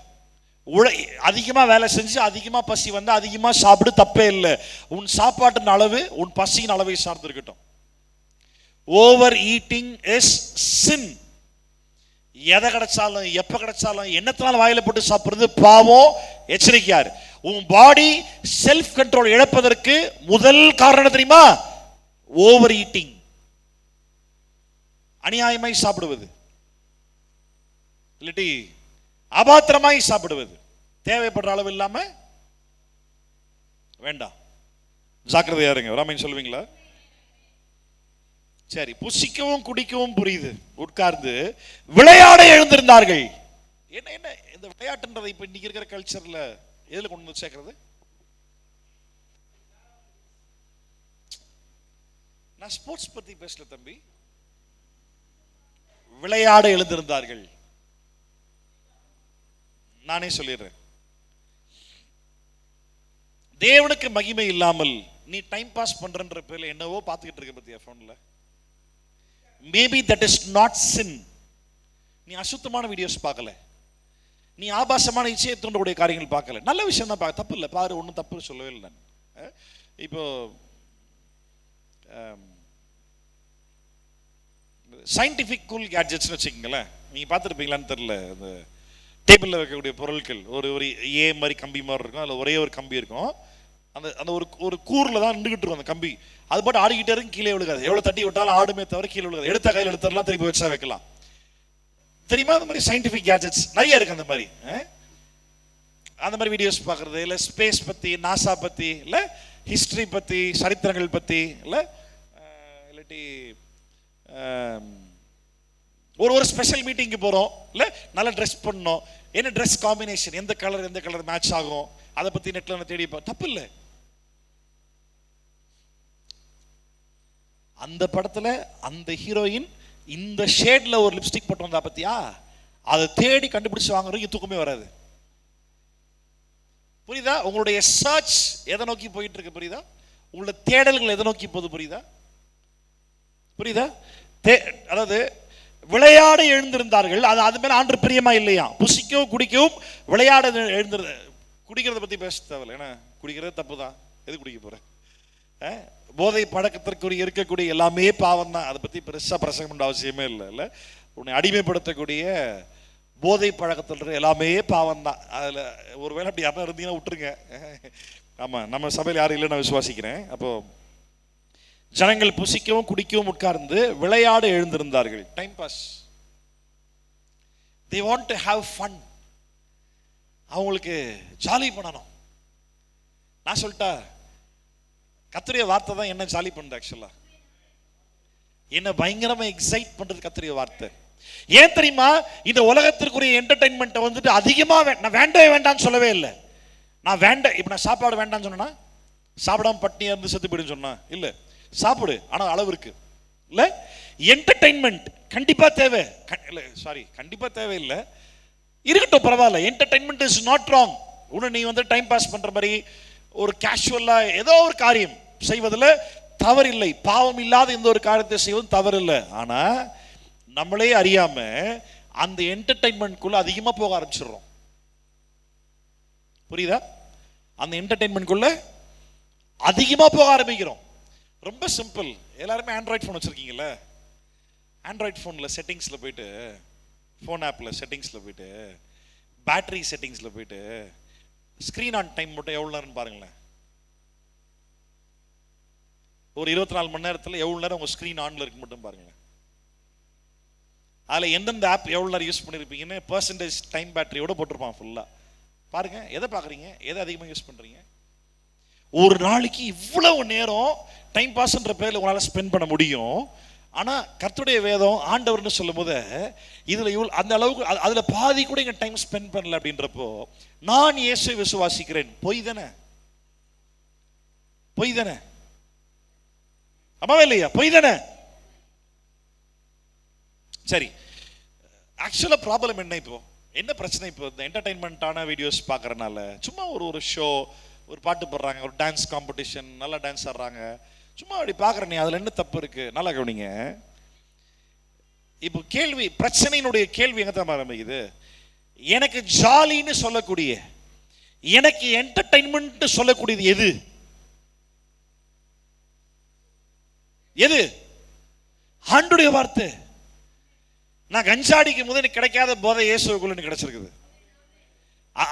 அதிகமா வேலை செஞ்சு அதிகமா பசி வந்து அதிகமா சாப்பிடு, தப்பே இல்லை. உன் சாப்பாட்டின் அளவு உன் பசியின் அளவை சார்ந்து இருக்கட்டும். Over eating is sin. எதை கிடைச்சாலும் எப்ப கிடைச்சாலும் என்னத்தினால வாயில போட்டு சாப்பிடுறது பாவம். எச்சரிக்கையாரு. உன் பாடி செல்ஃப் கண்ட்ரோல் இழப்பதற்கு முதல் காரணம் தெரியுமா? Over eating. அநியாயமாய் சாப்பிடுவது, இல்லாட்டி அபாத்திரமாய் சாப்பிடுவது, தேவைப்படுற அளவு இல்லாம வேண்டாம். ஜாக்கிரதையா இருங்க. ராமன் சொல்லுவீங்களா? சரி, புசிக்கவும் குடிக்கவும் புரியுது, உட்கார்ந்து விளையாட எழுந்திருந்தார்கள். என்ன என்ன இந்த விளையாட்டுன்றதை இப்ப இன்னைக்கு இருக்கிற கல்ச்சர்ல எதுல கொண்டு வந்து சேர்க்கிறது? நான் ஸ்போர்ட்ஸ் பத்தி பேசல தம்பி. விளையாட எழுந்திருந்தார்கள். நானே சொல்லிடுறேன், தேவனுக்கு மகிமை இல்லாமல் நீ டைம் பாஸ் பண்றன்ற பேர்ல என்னவோ பார்த்துக்கிட்டு இருக்க பத்தியா போன்ல. Maybe that is not sin. நீ அசுத்தமான வீடியோஸ் பார்க்கல, நீ ஆபாசமான இச்சையை தூண்டக்கூடிய காரியங்கள் பார்க்கல, நல்ல விஷயம் தான், தப்பு இல்லை, பாரு, ஒன்றும் தப்பு சொல்லவே இல்லை. நான் இப்போ சயின்டிபிக் கூல் கேட்ஜெட்ஸ் வச்சுக்கோங்களேன். நீங்க பார்த்துருப்பீங்களான்னு தெரியல. அந்த டேபிளில் வைக்கக்கூடிய பொருட்கள் ஒரு ஏ மாதிரி கம்பி மாதிரி இருக்கும், அதில் ஒரே ஒரு கம்பி இருக்கும். அந்த அந்த ஒரு கூரில் தான் நின்றுகிட்டு இருக்கும் அந்த கம்பி. அது பாட்டு ஆடிக்கிட்டே இருக்கும், கீழே விழுகாது. எவ்வளோ தட்டி விட்டாலும் ஆடுமே தவிர கீழே விழுகாது. எடுத்த கையில் எடுத்துடலாம், திருப்பி வச்சா வைக்கலாம். தெரியுமா? அந்த மாதிரி சயின்டிஃபிக் கேட்ஜெட்ஸ் நிறைய இருக்கு. அந்த மாதிரி வீடியோஸ் பார்க்குறது, இல்லை ஸ்பேஸ் பற்றி, நாசா பற்றி, இல்லை ஹிஸ்ட்ரி பற்றி, சரித்திரங்கள் பற்றி, இல்லை இல்லாட்டி ஒரு ஸ்பெஷல் மீட்டிங்கு போகிறோம், இல்லை நல்லா ட்ரெஸ் பண்ணணும், என்ன ட்ரெஸ் காம்பினேஷன், எந்த கலர் மேட்ச் ஆகும், அதை பற்றி நெட்டில் தேடி தப்பு இல்லை. அந்த படத்தில் அந்த ஹீரோயின் இந்த ஷேட்ல ஒரு லிப்ஸ்டிக் போட்டு வந்தா பத்தியா, அதை தேடி கண்டுபிடிச்சு வாங்குறதுக்கு தூக்கமே வராது. புரியுதா? உங்களுடைய சர்ச் எதை நோக்கி போயிட்டு இருக்கு புரியுதா? உங்களோட தேடல்கள் எதை நோக்கி போகுது புரியுதா? அதாவது விளையாட எழுந்திருந்தார்கள். அது மேல ஆண்டு பிரியமா இல்லையா? புசிக்கவும் குடிக்கவும் விளையாட எழுந்திரு. குடிக்கிறத பத்தி பேச தேவையில்லை, ஏன்னா குடிக்கிறது தப்பு தான், எது குடிக்க போற? போதை பழக்கத்திற்குரிய இருக்கக்கூடிய எல்லாமே பாவம் தான். அதை பத்தி பெருசா பிரசங்கம் பண்ண அவசியமே இல்லை. உன்னை அடிமைப்படுத்தக்கூடிய போதை பழக்கத்தில் எல்லாமே பாவம் தான். அதுல ஒருவேளை அப்படி யாரும் இருந்தீங்கன்னா விட்டுருங்க. ஆமா, நம்ம சபையில் யாரும் இல்லை நான் விசுவாசிக்கிறேன். அப்போ ஜனங்கள் புசிக்கவும் குடிக்கவும் உட்கார்ந்து விளையாட எழுந்திருந்தார்கள். Time pass. they want to have fun. அவங்களுக்கு ஜாலி பண்ணணும். நான் சொல்லிட்டா, கர்த்தருடைய வார்த்தை தான் என்ன ஜாலி பண்ணுது. ஆக்சுவலா என்ன பயங்கரமா எக்ஸைட் பண்றது கர்த்தருடைய வார்த்தை. ஏன் தெரியுமா? இந்த உலகத்திற்குரிய என்டர்டைன்மெண்ட் வந்துட்டு அதிகமா நான் வேண்டவே வேண்டாம்னு சொல்லவே இல்லை. நான் இப்ப நான் சாப்பாடு வேண்டாம்னு சொன்னா, சாப்பிடாம பட்டினியா இருந்து செத்து போயிடுன்னு சொன்னா இல்ல, சாப்பிடு, ஆனா அளவு இருக்கு இல்ல. என்டர்டைன்மெண்ட் கண்டிப்பா தேவை, கண்டிப்பா தேவையில்லை, இருக்கட்டும், பரவாயில்ல. Entertainment is not wrong. உன்னை நீ வந்து டைம் பாஸ் பண்ற மாதிரி ஒரு கேஷுவலா ஏதோ ஒரு காரியம் செய்வதில் தவறில்லை. பாவம் இல்லாத எந்த ஒரு காரியத்தை செய்வதும் தவறில்லை. ஆனா நம்மளே அறியாம அந்த என்டர்டைன்மெண்ட்குள்ள அதிகமா போக ஆரம்பிச்சிடுறோம். புரியுதா? அந்த என்டர்டைன்மெண்ட்குள்ள அதிகமா போக ஆரம்பிக்கிறோம். ரொம்ப சிம்பிள். எல்லாருமே ஆண்ட்ராய்ட் ஃபோன் வச்சிருக்கீங்கல்ல? ஆண்ட்ராய்ட் ஃபோனில் செட்டிங்ஸில் போயிட்டு, ஃபோன் ஆப்பில் செட்டிங்ஸில் போயிட்டு, பேட்டரி செட்டிங்ஸில் போயிட்டு, ஸ்க்ரீன் ஆன் டைம் மட்டும் எவ்வளோ நேரம்னு பாருங்களேன். ஒரு 24 மணி நேரத்தில் எவ்வளோ நேரம் உங்கள் ஸ்க்ரீன் ஆனில் இருக்கு மட்டும் பாருங்களேன். அதில் எந்தெந்த ஆப் எவ்வளோ நேரம் யூஸ் பண்ணியிருப்பீங்கன்னு பர்சன்டேஜ் டைம் பேட்டரியோட போட்டிருப்பான் ஃபுல்லாக. பாருங்க, எதை பார்க்குறீங்க, எதை அதிகமாக யூஸ் பண்ணுறீங்க. ஒரு நாளைக்கு இவ்வளவு நேரம் டைம் பாஸ்ன்ற பேரில் உங்களால் ஸ்பெண்ட் பண்ண முடியும். ஆனால் கர்த்தருடைய வேதம் ஆண்டவர்னு சொல்லும் போது இதில் அந்த அளவுக்கு அதில் பாதி கூட இங்கே டைம் ஸ்பெண்ட் பண்ணல அப்படின்றப்போ, நான் இயேசுவை விசுவாசிக்கிறேன். பொய் தானே? பொய் தானே? ஆமாவே இல்லையா? பொய் தானே? சரி, ஆக்சுவலாக ப்ராப்ளம் என்ன? இப்போ என்ன பிரச்சனை? இப்போ இந்த என்டர்டைன்மெண்ட்டான வீடியோஸ் பார்க்கறனால சும்மா ஒரு ஷோ, ஒரு பாட்டு போடுறாங்க, ஒரு டான்ஸ் காம்படிஷன், நல்லா டான்ஸ் ஆடுறாங்க, சும்மா அப்படி பார்க்குற நீ, அதில் என்ன தப்பு இருக்கு? நல்லா கவனிங்க. இப்போ கேள்வி, பிரச்சனையினுடைய கேள்வி எங்க தான் ஆரம்பிக்குது? எனக்கு ஜாலின்னு சொல்லக்கூடிய, எனக்கு என்டர்டைன்மெண்ட் சொல்லக்கூடியது எது? எது? ஆண்டவருடைய வார்த்தை. நான் கஞ்சாடிக்கும் போது எனக்கு கிடைக்காத போதை இயேசுவுக்குள்ள எனக்கு கிடைச்சிருக்குது.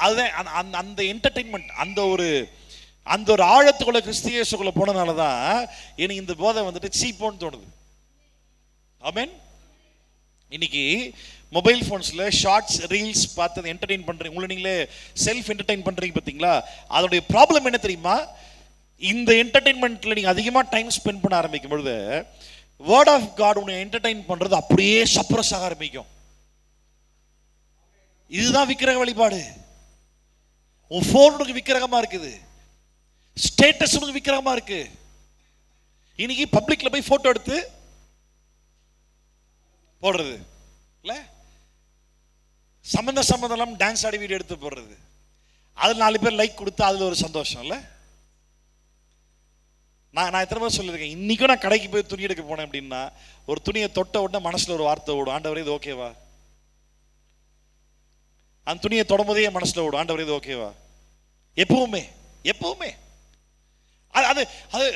அதுதான் அந்த என்டர்டைன்மெண்ட், அந்த ஒரு ஆழத்துக்குள்ள கிறிஸ்து இயேசுக்குள்ள போனனால தான் எனக்கு இந்த போதை வந்துட்டு சீப்போன்னு தோணுது. ஆமென். இன்னைக்கு மொபைல் ஃபோன்ஸ்ல ஷார்ட்ஸ், ரீல்ஸ் பார்த்து என்டர்டெயின் பண்றீங்க, உங்களை நீங்களே செல்ஃப் என்டர்டெயின் பண்றீங்க பார்த்தீங்களா? அதோடைய ப்ராப்ளம் என்ன தெரியுமா? இந்த என்டர்டெயின்மெண்ட்ல நீங்க அதிகமா டைம் ஸ்பெண்ட் பண்ண ஆரம்பிக்கும் பொழுது வேர்ட் ஆஃப் காட் உன்னை என்டர்டெயின் பண்றது அப்படியே சப்ரஸ் ஆக ஆரம்பிக்கும். இதுதான் விக்கிரக வழிபாடு. உன் போன் உனக்கு விக்கிரகமா இருக்குது, ஸ்டேட்டஸ் உனக்கு விக்கிரகமா இருக்கு. இன்னைக்கு பப்ளிக்ல போய் போட்டோ எடுத்து போடுறது இல்ல, சம்பந்தம் டான்ஸ் ஆடி வீடியோ எடுத்து போடுறது, அதுல 4 பேர் லைக் கொடுத்தா அதுல ஒரு சந்தோஷம் இல்ல. நான் எத்தனை பேர் சொல்லியிருக்கேன், இன்னைக்கும் நான் கடைக்கு போய் துணி எடுக்க போனேன் அப்படின்னா ஒரு துணியை தொட்ட உடனே மனசுல ஒரு வார்த்தை ஓடும், ஆண்டவரே இது ஓகேவா? அந்த துணியை தொடும்போதே என் மனசுல ஓடும், ஆண்டவரே இது ஓகேவா? எப்பவுமே எப்பவுமே அது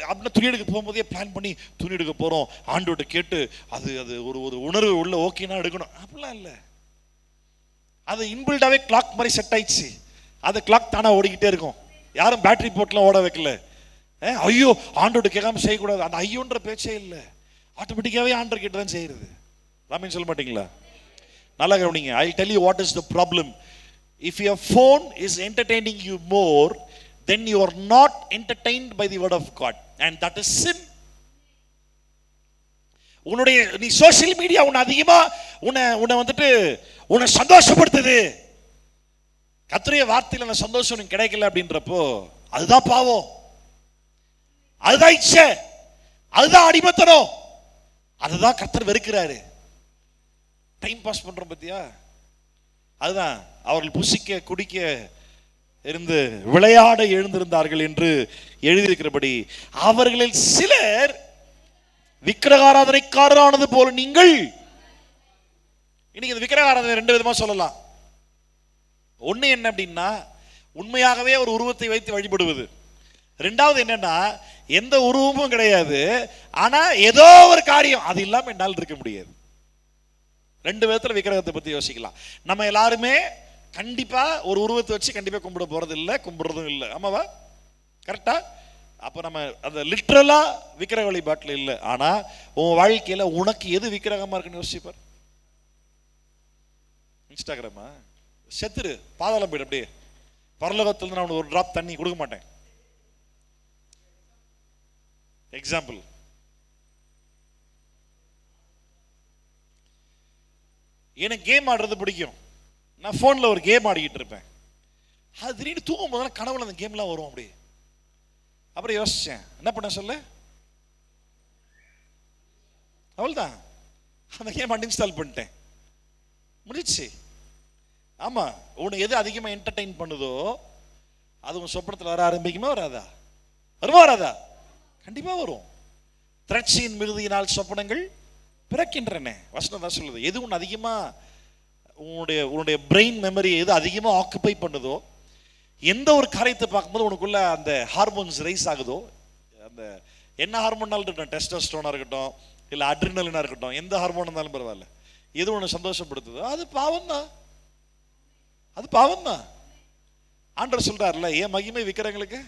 அப்படின்னா துணி எடுக்க போகும்போதே பிளான் பண்ணி துணி எடுக்க போறோம், ஆண்டோட கேட்டு அது ஒரு உணர்வு உள்ள ஓகேனா எடுக்கணும் அப்படிலாம் இல்லை. அது இன்பில்டாவே கிளாக் மாதிரி செட் ஆயிடுச்சு. அது கிளாக் தானே ஓடிக்கிட்டே இருக்கும். யாரும் பேட்டரி போட்டுலாம் ஓட வைக்கல. ஐயோ ஆண்டோட கேட்காம செய்யக்கூடாது, அந்த ஐயோன்ற பேச்சே இல்லை. ஆட்டோமேட்டிக்காவே ஆண்டர் கேட்டு தான் செய்யறது. ராமின் சொல்ல மாட்டீங்களா? நல்லா கவனிங்க. I tell you what is the problem. If your phone is entertaining you more, then you are not entertained by the word of God, and that is sin. நீ சோஷியல் மீடியா உன்னை அதிகமா உன்னை வந்துட்டு உன்னை சந்தோஷப்படுத்துது. கர்த்தருடைய வார்த்தையில அந்த சந்தோஷம் உனக்கு கிடைக்கல அப்படின்றப்போ அதுதான் பாவம், அதுதான் இச்சை, அதுதான் அடிமைத்தனம், அதுதான் கர்த்தர் வெறுக்கிறாரு. டைம் பாஸ் பண்றோம் பத்தியா? அதுதான் அவர்கள் புசிக்க குடிக்க இருந்து விளையாட எழுந்திருந்தார்கள் என்று எழுதியிருக்கிறபடி அவர்களில் சிலர் விக்கிரகாராதனைக்காரரானது போல நீங்கள். இன்னைக்கு இந்த விக்கிரகாராதனை 2 விதமா சொல்லலாம். ஒண்ணு என்ன அப்படின்னா, உண்மையாகவே ஒரு உருவத்தை வைத்து வழிபடுவது, ரெண்டாவது என்னன்னா, எந்த உருவமும் கிடையாது, ஆனா ஏதோ ஒரு காரியம் அது இல்லாம என்னால் இருக்க முடியாது. ரெண்டு விதத்துல விக்கிரகத்தை பத்தி யோசிக்கலாம். நம்ம எல்லாருமே கண்டிப்பா ஒரு உருவத்தை வச்சு கண்டிப்பா கும்பிட போறது இல்லை, கும்பிடுறதும் இல்லை. ஆமாவா? கரெக்டா? அப்ப நம்ம அந்த லிட்ரலா விக்கிரக வழிபாட்டில் இல்லை. ஆனா உன் வாழ்க்கையில உனக்கு எது விக்கிரகமா இருக்குன்னு யோசிப்பார். இன்ஸ்டாகிராமா? செத்துரு, பாதாளம் போயிடு. அப்படியே பரலோகத்தில் நான் ஒரு டிராப் தண்ணி கொடுக்க மாட்டேன். எக்ஸாம்பிள், எனக்கு கேம் ஆடுறது பிடிக்கும். நான் போன்ல ஒரு கேம் ஆடிக்கிட்டு இருப்பேன். அது திடீர்னு தூங்கும் போதெல்லாம் கனவுல அந்த கேம்லாம் வரும். அப்படியே அப்புறம் யோசிச்சேன், என்ன பண்ண சொல்ல, அவ்வளவுதான், அந்த கேம் அன்இன்ஸ்டால் பண்ணிட்டேன், முடிச்சு. ஆமா, உனக்கு எது அதிகமா என்டர்டெயின் பண்ணுதோ அது உன் சொப்பனத்தில் வர ஆரம்பிக்குமா வராதா? வருமா வராதா? கண்டிப்பா வரும். திரட்சியின் மிகுதியினால் சொப்பனங்கள் பிறக்கின்றன, வசனம் தான் சொல்லுது. எது ஒன்று அதிகமா உன்னுடைய பிரெயின் மெமரி எது அதிகமா ஆக்குபை பண்ணுதோ, எந்த ஒரு காரியத்தை பார்க்கும்போது உனக்குள்ள அந்த ஹார்மோன்ஸ் ரைஸ் ஆகுதோ, அந்த என்ன ஹார்மோனாலும் இருக்கட்டும், டெஸ்டோஸ்டரோனா இருக்கட்டும், இல்லை அட்ரினலினா இருக்கட்டும், எந்த ஹார்மோன் இருந்தாலும் பரவாயில்ல, எது ஒன்று சந்தோஷப்படுத்துதோ அது பாவம் தான், அது பாவம் தான். ஆண்டவர் சொல்றாருல, ஏன் மகிமை விக்கிரங்களுக்கு?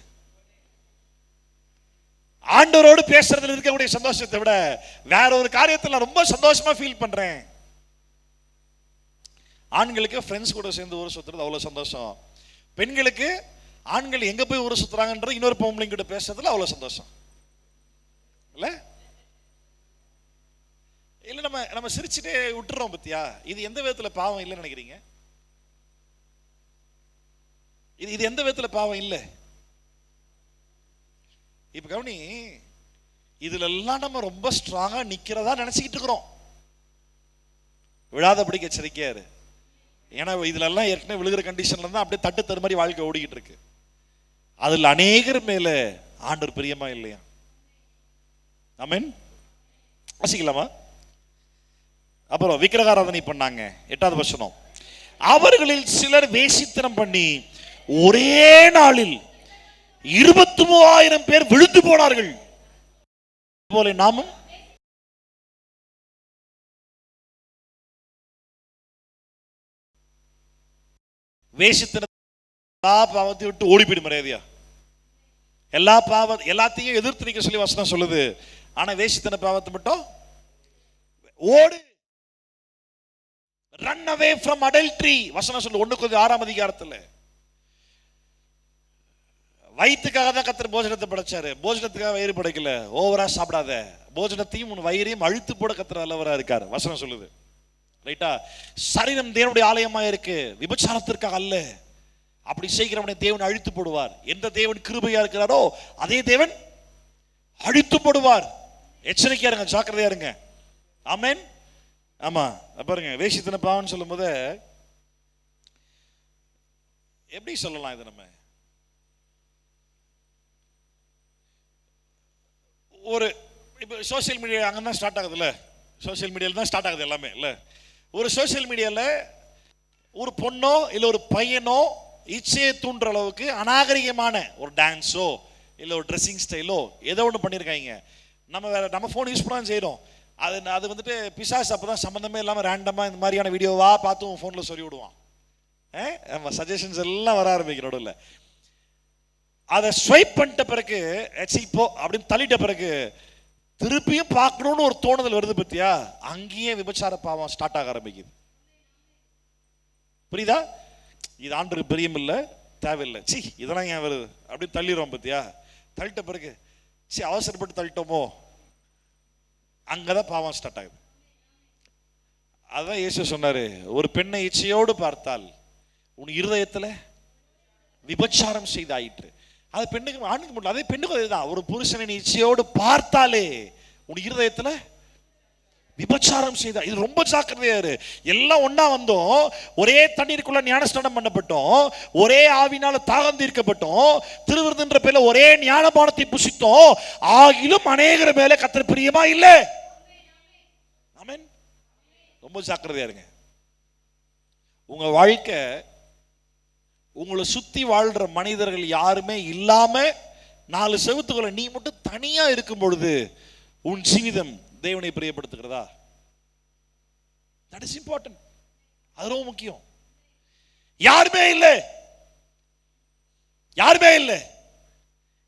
ஆண்டவரோடு பேசுறதுல இருக்கக்கூடிய சந்தோஷத்தை விட வேற ஒரு காரியத்தில் ரொம்ப சந்தோஷமா ஃபீல் பண்றேன். ஆண்களுக்கு ஃப்ரெண்ட்ஸ் கூட சேர்ந்து ஊர் சுத்துறது அவ்வளவு சந்தோஷம். பெண்களுக்கு ஆண்கள் எங்க போய் ஊர் சுத்துறாங்கன்ற இன்னொரு பொம்பளைங்க கிட்ட பேசுறதுல அவ்வளவு சந்தோஷம் இல்ல? இல்ல, நம்ம சிரிச்சுட்டே விட்டுறோம் பத்தியா? இது எந்த விதத்துல பாவம் இல்லைன்னு நினைக்கிறீங்க? இது எந்த விதத்துல பாவம் இல்லை? இப்ப கவனி, இதுல எல்லாம் நம்ம ரொம்ப ஸ்ட்ராங்கா நிக்கிறதா நினைச்சுக்கிட்டு இருக்கிறோம். விழாதபடிக்கு எச்சரிக்கையாரு. ஏன்னா இதுல எல்லாம் ஏற்கனவே விழுகிற கண்டிஷன்ல இருந்தா அப்படியே தட்டு தரு மாதிரி வாழ்க்கை ஓடிக்கிட்டு இருக்கு. அதுல அநேகர் மேல ஆண்டவர் பிரியமா இல்லையா? ஆமென். வாசிக்கலாமா? அப்புறம் விக்கிரகாராதனை பண்ணாங்க. 8வது வசனம், அவர்களில் சிலர் வேசித்தனம் பண்ணி ஒரே நாளில் 23,000 பேர் விழுந்து போனார்கள். போல நாமும் பாவத்தை விட்டு ஓடி போயிடும் மரியாதையா. எல்லாத்தையும் எதிர்த்து நிக்க சொல்லி வசனம் சொல்லுது. ஆனா வேசித்தன பாவத்தை மட்டும் ஓடு. ரன் அவே ஃப்ரம் அடல்ட்ரி வசனம் சொல்லு 1 அதிகாரத்துல. வயிற்றுக்காக தான் கர்த்தர் போஜனத்தை படைச்சாரு, போஜனத்துக்காக வயிறு படைக்கல. ஓவரா சாப்பிடாத, போஜனத்தையும் உன் வயிறையும் அழுத்து போட கர்த்தர் நல்லவரா இருக்காரு, வசனம் சொல்லுது. ரைட்டா? சரீரம் தேவனுடைய ஆலயமா இருக்கு, விபச்சாரத்திற்காக அல்ல. அப்படி செய்கிறவனை தேவன் அழித்து போடுவார். எந்த தேவன் கிருபையா இருக்கிறாரோ அதே தேவன் அழித்து போடுவார். எச்சரிக்கையா இருங்க, ஜாக்கிரதையா இருங்க. ஆமென். ஆமா, பாருங்க, வேசித்தன பாவம்னு சொல்லும் போது எப்படி சொல்லலாம்? இது நம்ம ஒரு இப்போ சோசியல் மீடியா அங்கே தான் ஸ்டார்ட் ஆகுதுல்ல, சோசியல் மீடியாவில் தான் ஸ்டார்ட் ஆகுது எல்லாமே இல்லை? ஒரு சோசியல் மீடியாவில் ஒரு பொண்ணோ இல்லை ஒரு பையனோ இச்சையை தூண்டுற அளவுக்கு அநாகரிகமான ஒரு டான்ஸோ இல்லை ஒரு ட்ரெஸ்ஸிங் ஸ்டைலோ ஏதோ ஒன்று பண்ணியிருக்காங்க. நம்ம ஃபோன் யூஸ் பண்ண செய்கிறோம். அது வந்துட்டு பிசாசு அப்போ தான் சம்மந்தமே இல்லாமல் ரேண்டமாக இந்த மாதிரியான வீடியோவாக பார்த்து உன் ஃபோனில் சொல்லி விடுவான். நம்ம சஜஷன்ஸ் எல்லாம் வர ஆரம்பிக்கிறோம் இல்லை? அதை ஸ்வைப் பண்ணிட்ட பிறகு இப்போ அப்படின்னு தள்ளிட்ட பிறகு திருப்பியும் பார்க்கணும்னு ஒரு தோணுதல் வருது பத்தியா? அங்கேயே விபச்சார பாவம் ஸ்டார்ட் ஆக ஆரம்பிக்குது. புரியுதா? இது ஆண்டவருக்கு பிரியம் இல்லை, தேவையில்லை, சி இதெல்லாம் ஏன் வருது அப்படின்னு தள்ளிடுவோம் பத்தியா? தள்ளிட்ட பிறகு சி அவசரப்பட்டு தள்ளிட்டோமோ, அங்கதான் பாவம் ஸ்டார்ட் ஆகுது. அதான் இயேசு சொன்னாரு, ஒரு பெண்ணை இச்சையோடு பார்த்தால் உன் இருதயத்துல விபச்சாரம் செய்தாயிற்று. அது பெண்ணுக்கு ஆணுக்கு முடியல, அதே பெண்ணுக்கு அதுதான். ஒரு புருஷனை இச்சையோடு பார்த்தாலே உன் இருதயத்துல விபச்சாரம் செய்தா. இது ரொம்ப ஜாக்கிரதையா இரு. எல்லாம் ஒன்னா வந்தோம், ஒரே தண்ணீருக்குள்ள ஞானஸ்நானம் பண்ணப்பட்டோம், ஒரே ஆவினால தாகம் தீர்க்கப்பட்டோம், திருவிருதுன்ற பேர்ல ஒரே ஞானபானத்தை புசித்தோம், ஆகிலும் அநேகர் மேல கர்த்தர் பிரியமா இல்லை. ஆமென். ரொம்ப ஜாக்கிரதையா இருங்க. உங்க வாழ்க்கை, உங்களை சுத்தி வாழ்ற மனிதர்கள் யாருமே இல்லாம 4 செவுத்துக்குள்ள நீ மட்டும் தனியா இருக்கும் பொழுது உன் ஜீவிதம் தேவனை பிரியப்படுத்துகிறதா? That is important. அது ரொம்ப முக்கியம். யாருமே இல்லை, யாருமே இல்லை,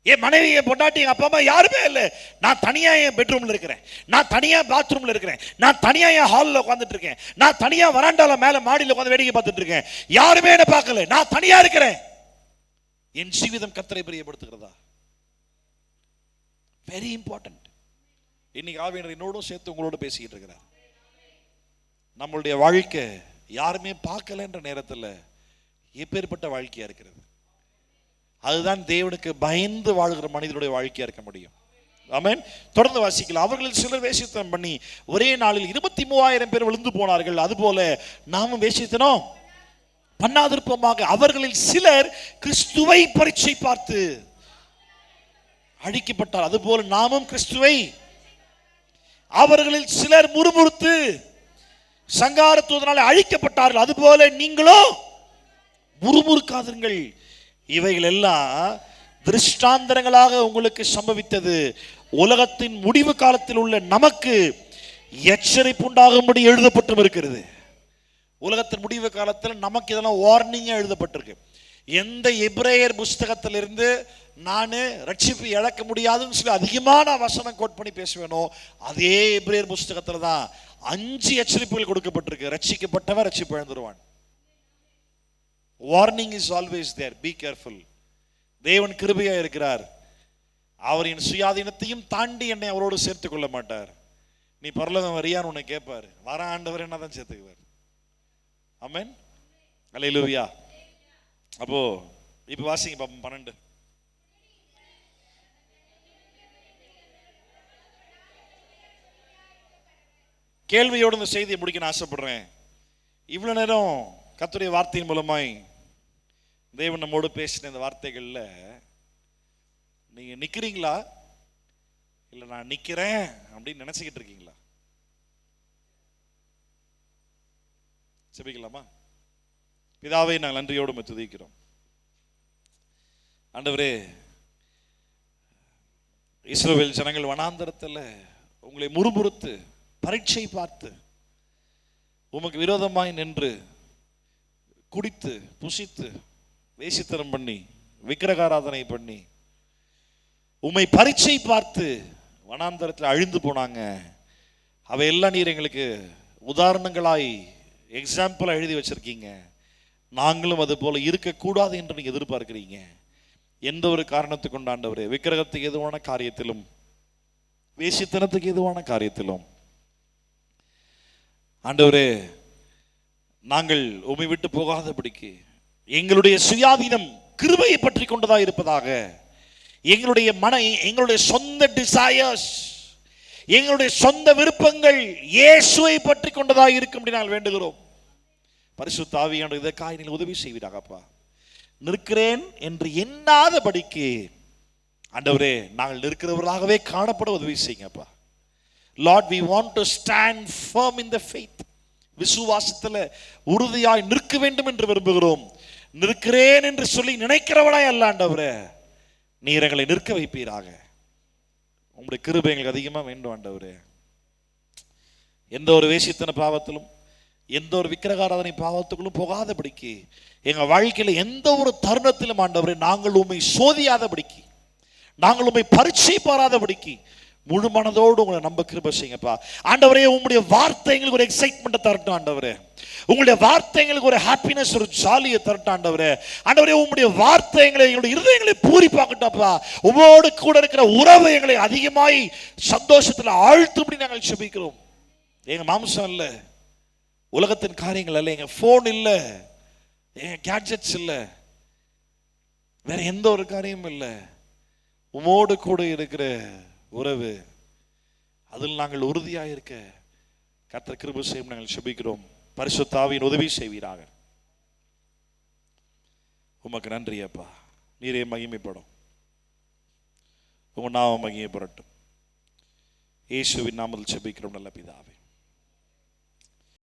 என் மனைவி, என் பொண்டாட்டி, என் அப்பா அம்மா யாருமே இல்லை. நான் தனியா என் பெட்ரூம்ல இருக்கிறேன், நான் தனியா பாத்ரூம்ல இருக்கிறேன், நான் தனியா என் ஹாலில் உட்காந்துட்டு இருக்கேன், நான் தனியா வராண்டால மேல மாடியில் உட்காந்து வேடிக்கை பார்த்துட்டு இருக்கேன், யாருமே என்ன பார்க்கல, நான் தனியா இருக்கிறேன். என் ஜீவிதம் கர்த்தரை பிரியப்படுத்துகிறதா? Very important. இன்னைக்கு ஆவியானவர் என்னோடும் சேர்த்து உங்களோட பேசிக்கிட்டு இருக்கிறார். நம்மளுடைய வாழ்க்கை யாருமே பார்க்கலன்ற நேரத்தில் எப்பேற்பட்ட வாழ்க்கையா இருக்கிறது? அதுதான் தேவனுக்கு பயந்து வாழ்கிற மனிதனுடைய வாழ்க்கையா இருக்க முடியும். ஆமென். தொடர்ந்து வாசிக்கலாம். அவர்களில் சிலர் வேசித்தனம் பண்ணி ஒரே நாளில் 23,000 பேர் விழுந்து போனார்கள். அதுபோல நாமும் வேசித்தனம் பண்ணாதிருப்போமாக. அவர்களில் சிலர் கிறிஸ்துவை பரீட்சை பார்த்து அழிக்கப்பட்டார். அதுபோல நாமும் கிறிஸ்துவை. அவர்களில் சிலர் முறுமுறுத்து சங்காரத்துவதனால அழிக்கப்பட்டார்கள். அதுபோல நீங்களும் முறுமுறுக்காதீர்கள். இவைகள் எல்லாம் திருஷ்டாந்தரங்களாக உங்களுக்கு சம்பவித்தது. உலகத்தின் முடிவு காலத்தில் உள்ள நமக்கு எச்சரிப்பு உண்டாகும்படி எழுதப்பட்டும் இருக்கிறது. உலகத்தின் முடிவு காலத்தில் நமக்கு இதெல்லாம் வார்னிங்கா எழுதப்பட்டிருக்கு. எந்த எபிரேயர் புஸ்தகத்திலிருந்து நான் ரட்சிப்பு இழக்க முடியாதுன்னு சொல்லி அதிகமான வசனம் கோட் பண்ணி பேசுவேனோ அதே எபிரேயர் புஸ்தகத்துல தான் 5 எச்சரிப்புகள் கொடுக்கப்பட்டிருக்கு. ரட்சிக்கப்பட்டவன் ரட்சிப்பு இழந்துருவான். Warning is always there. Be careful. தேவன் கிருபையா இருக்கிறார். அவரின் சுயாதீனத்தையும் தாண்டி என்னை அவரோடு சேர்த்துக் கொள்ள மாட்டார். நீ பரலோகம் வரியான்னு உன்னை கேட்பார். வர ஆண்டவர் என்ன தான் சேர்த்துக்குவார். ஆமென். அல்லேலூயா. அப்போ இப்ப வாசிங்க பாப்போம் 12. கேள்வியோடு இந்த செய்தியை முடிக்க ஆசைப்படுறேன். இவ்வளவு நேரம் கர்த்தருடைய வார்த்தையின் மூலமாய் தேவன் நம்மோடு பேசின இந்த வார்த்தைகள்ல நீங்க நிக்கிறீங்களா இல்ல நான் நிக்கிறேன் அப்படின்னு நினைச்சுக்கிட்டு இருக்கீங்களா? செபிக்கலாமா? பிதாவே, நாங்கள் நன்றியோடு துதிக்கிறோம். ஆண்டவரே, இஸ்ரவேல் ஜனங்கள் வனாந்தரத்தில் உங்களை முறுமுறுத்து பரீட்சை பார்த்து உமக்கு விரோதமாய் நின்று குடித்து புசித்து வேசித்தனம் பண்ணி விக்கிரகாராதனை பண்ணி உம்மை பரீட்சை பார்த்து வனாந்தரத்தில் அழிந்து போனாங்க. அவையெல்லாம் நீர் எங்களுக்கு உதாரணங்களாய் எக்ஸாம்பிளா எழுதி வச்சிருக்கீங்க. நாங்களும் அது போல இருக்கக்கூடாது என்று நீங்க எதிர்பார்க்கிறீங்க. எந்த ஒரு காரணத்துக்கு கொண்டாண்டவரே, விக்கிரகத்துக்கு எதுவான காரியத்திலும் வேசித்தனத்துக்கு எதுவான காரியத்திலும் ஆண்டவரே நாங்கள் உம்மை விட்டு போகாதபடிக்கு எங்களுடைய சுயாதீனம் கிருபையை பற்றி கொண்டதா இருப்பதாக. எங்களுடைய சொந்த டிசையர்ஸ், எங்களுடைய சொந்த விருப்பங்கள் இயேசுவை பற்றி கொண்டதா இருக்கும் நாங்கள் வேண்டுகிறோம். பரிசுத்த ஆவியானவர் இதற்காக நீங்கள் உதவி செய்வீராகப்பா. நிற்கிறேன் என்று எண்ணாதபடிக்கு ஆண்டவரே நாங்கள் நிற்கிறவர்களாகவே காணப்பட உதவி செய்யுங்கப்பா. Lord, we want to stand firm in the faith. விசுவாசத்தில் உறுதியாய் நிற்க வேண்டும் என்று விரும்புகிறோம். நிற்கிறேன் என்று சொல்லி நினைக்கிறவனாய் அல்ல ஆண்டவரே, நீர் எங்களை நிற்க வைப்பீராக. உங்களுடைய கிருபை எங்களுக்கு அதிகமா வேண்டும் ஆண்டவரே. எந்த ஒரு வேசித்தன பாவத்திலும் எந்த ஒரு விக்கிரகாராதனை பாவத்துக்குள்ளும் போகாதபடிக்கு எங்க வாழ்க்கையில எந்த ஒரு தருணத்திலும் ஆண்டவரே நாங்கள் உம்மை சோதியாதபடிக்கு, நாங்கள் உம்மை பரீட்சை பாராதபடிக்கு முழு மனதோடு உங்களை நம்ப கிருபை செய்யுங்கப்பா. ஆண்டவரே, உங்களுடைய வார்த்தைங்களுக்கு ஒரு எக்ஸைட்மெண்ட் தரட்டும் ஆண்டவரே. உங்களுடைய வார்த்தைங்களுக்கு ஒரு ஹாப்பினஸ், ஒரு ஜாலியை தரட்டும் ஆண்டவரே. ஆண்டவரே, உங்களுடைய வார்த்தைகளை எங்களுடைய இருதயங்களை பூரிப்பாக்கட்டப்பா. உங்களோடு கூட இருக்கிற உறவை எங்களை அதிகமாய் சந்தோஷத்தில் ஆழ்த்தும்படி நாங்கள் செபிக்கிறோம். எங்க மாம்சம் இல்லை, உலகத்தின் காரியங்கள் அல்ல, எங்க போன் இல்லை, எங்க கேட்ஜெட்ஸ் இல்லை, வேற எந்த ஒரு காரியமும் இல்லை. உமோடு கூட இருக்கிற உறவு, அதில் நாங்கள் உறுதியாக இருக்க கர்த்தர் கிருபை செய்யும் நாங்கள் செபிக்கிறோம். பரிசுத்த ஆவியின் உதவி செய்வீராக. உமக்கு நன்றி அப்பா. நீரே மகிமைப்படும். உங்க நாமம் மகிமைப்படட்டும். இயேசுவின் நாமத்தில் செபிக்கிறோம் நல்ல பிதாவே.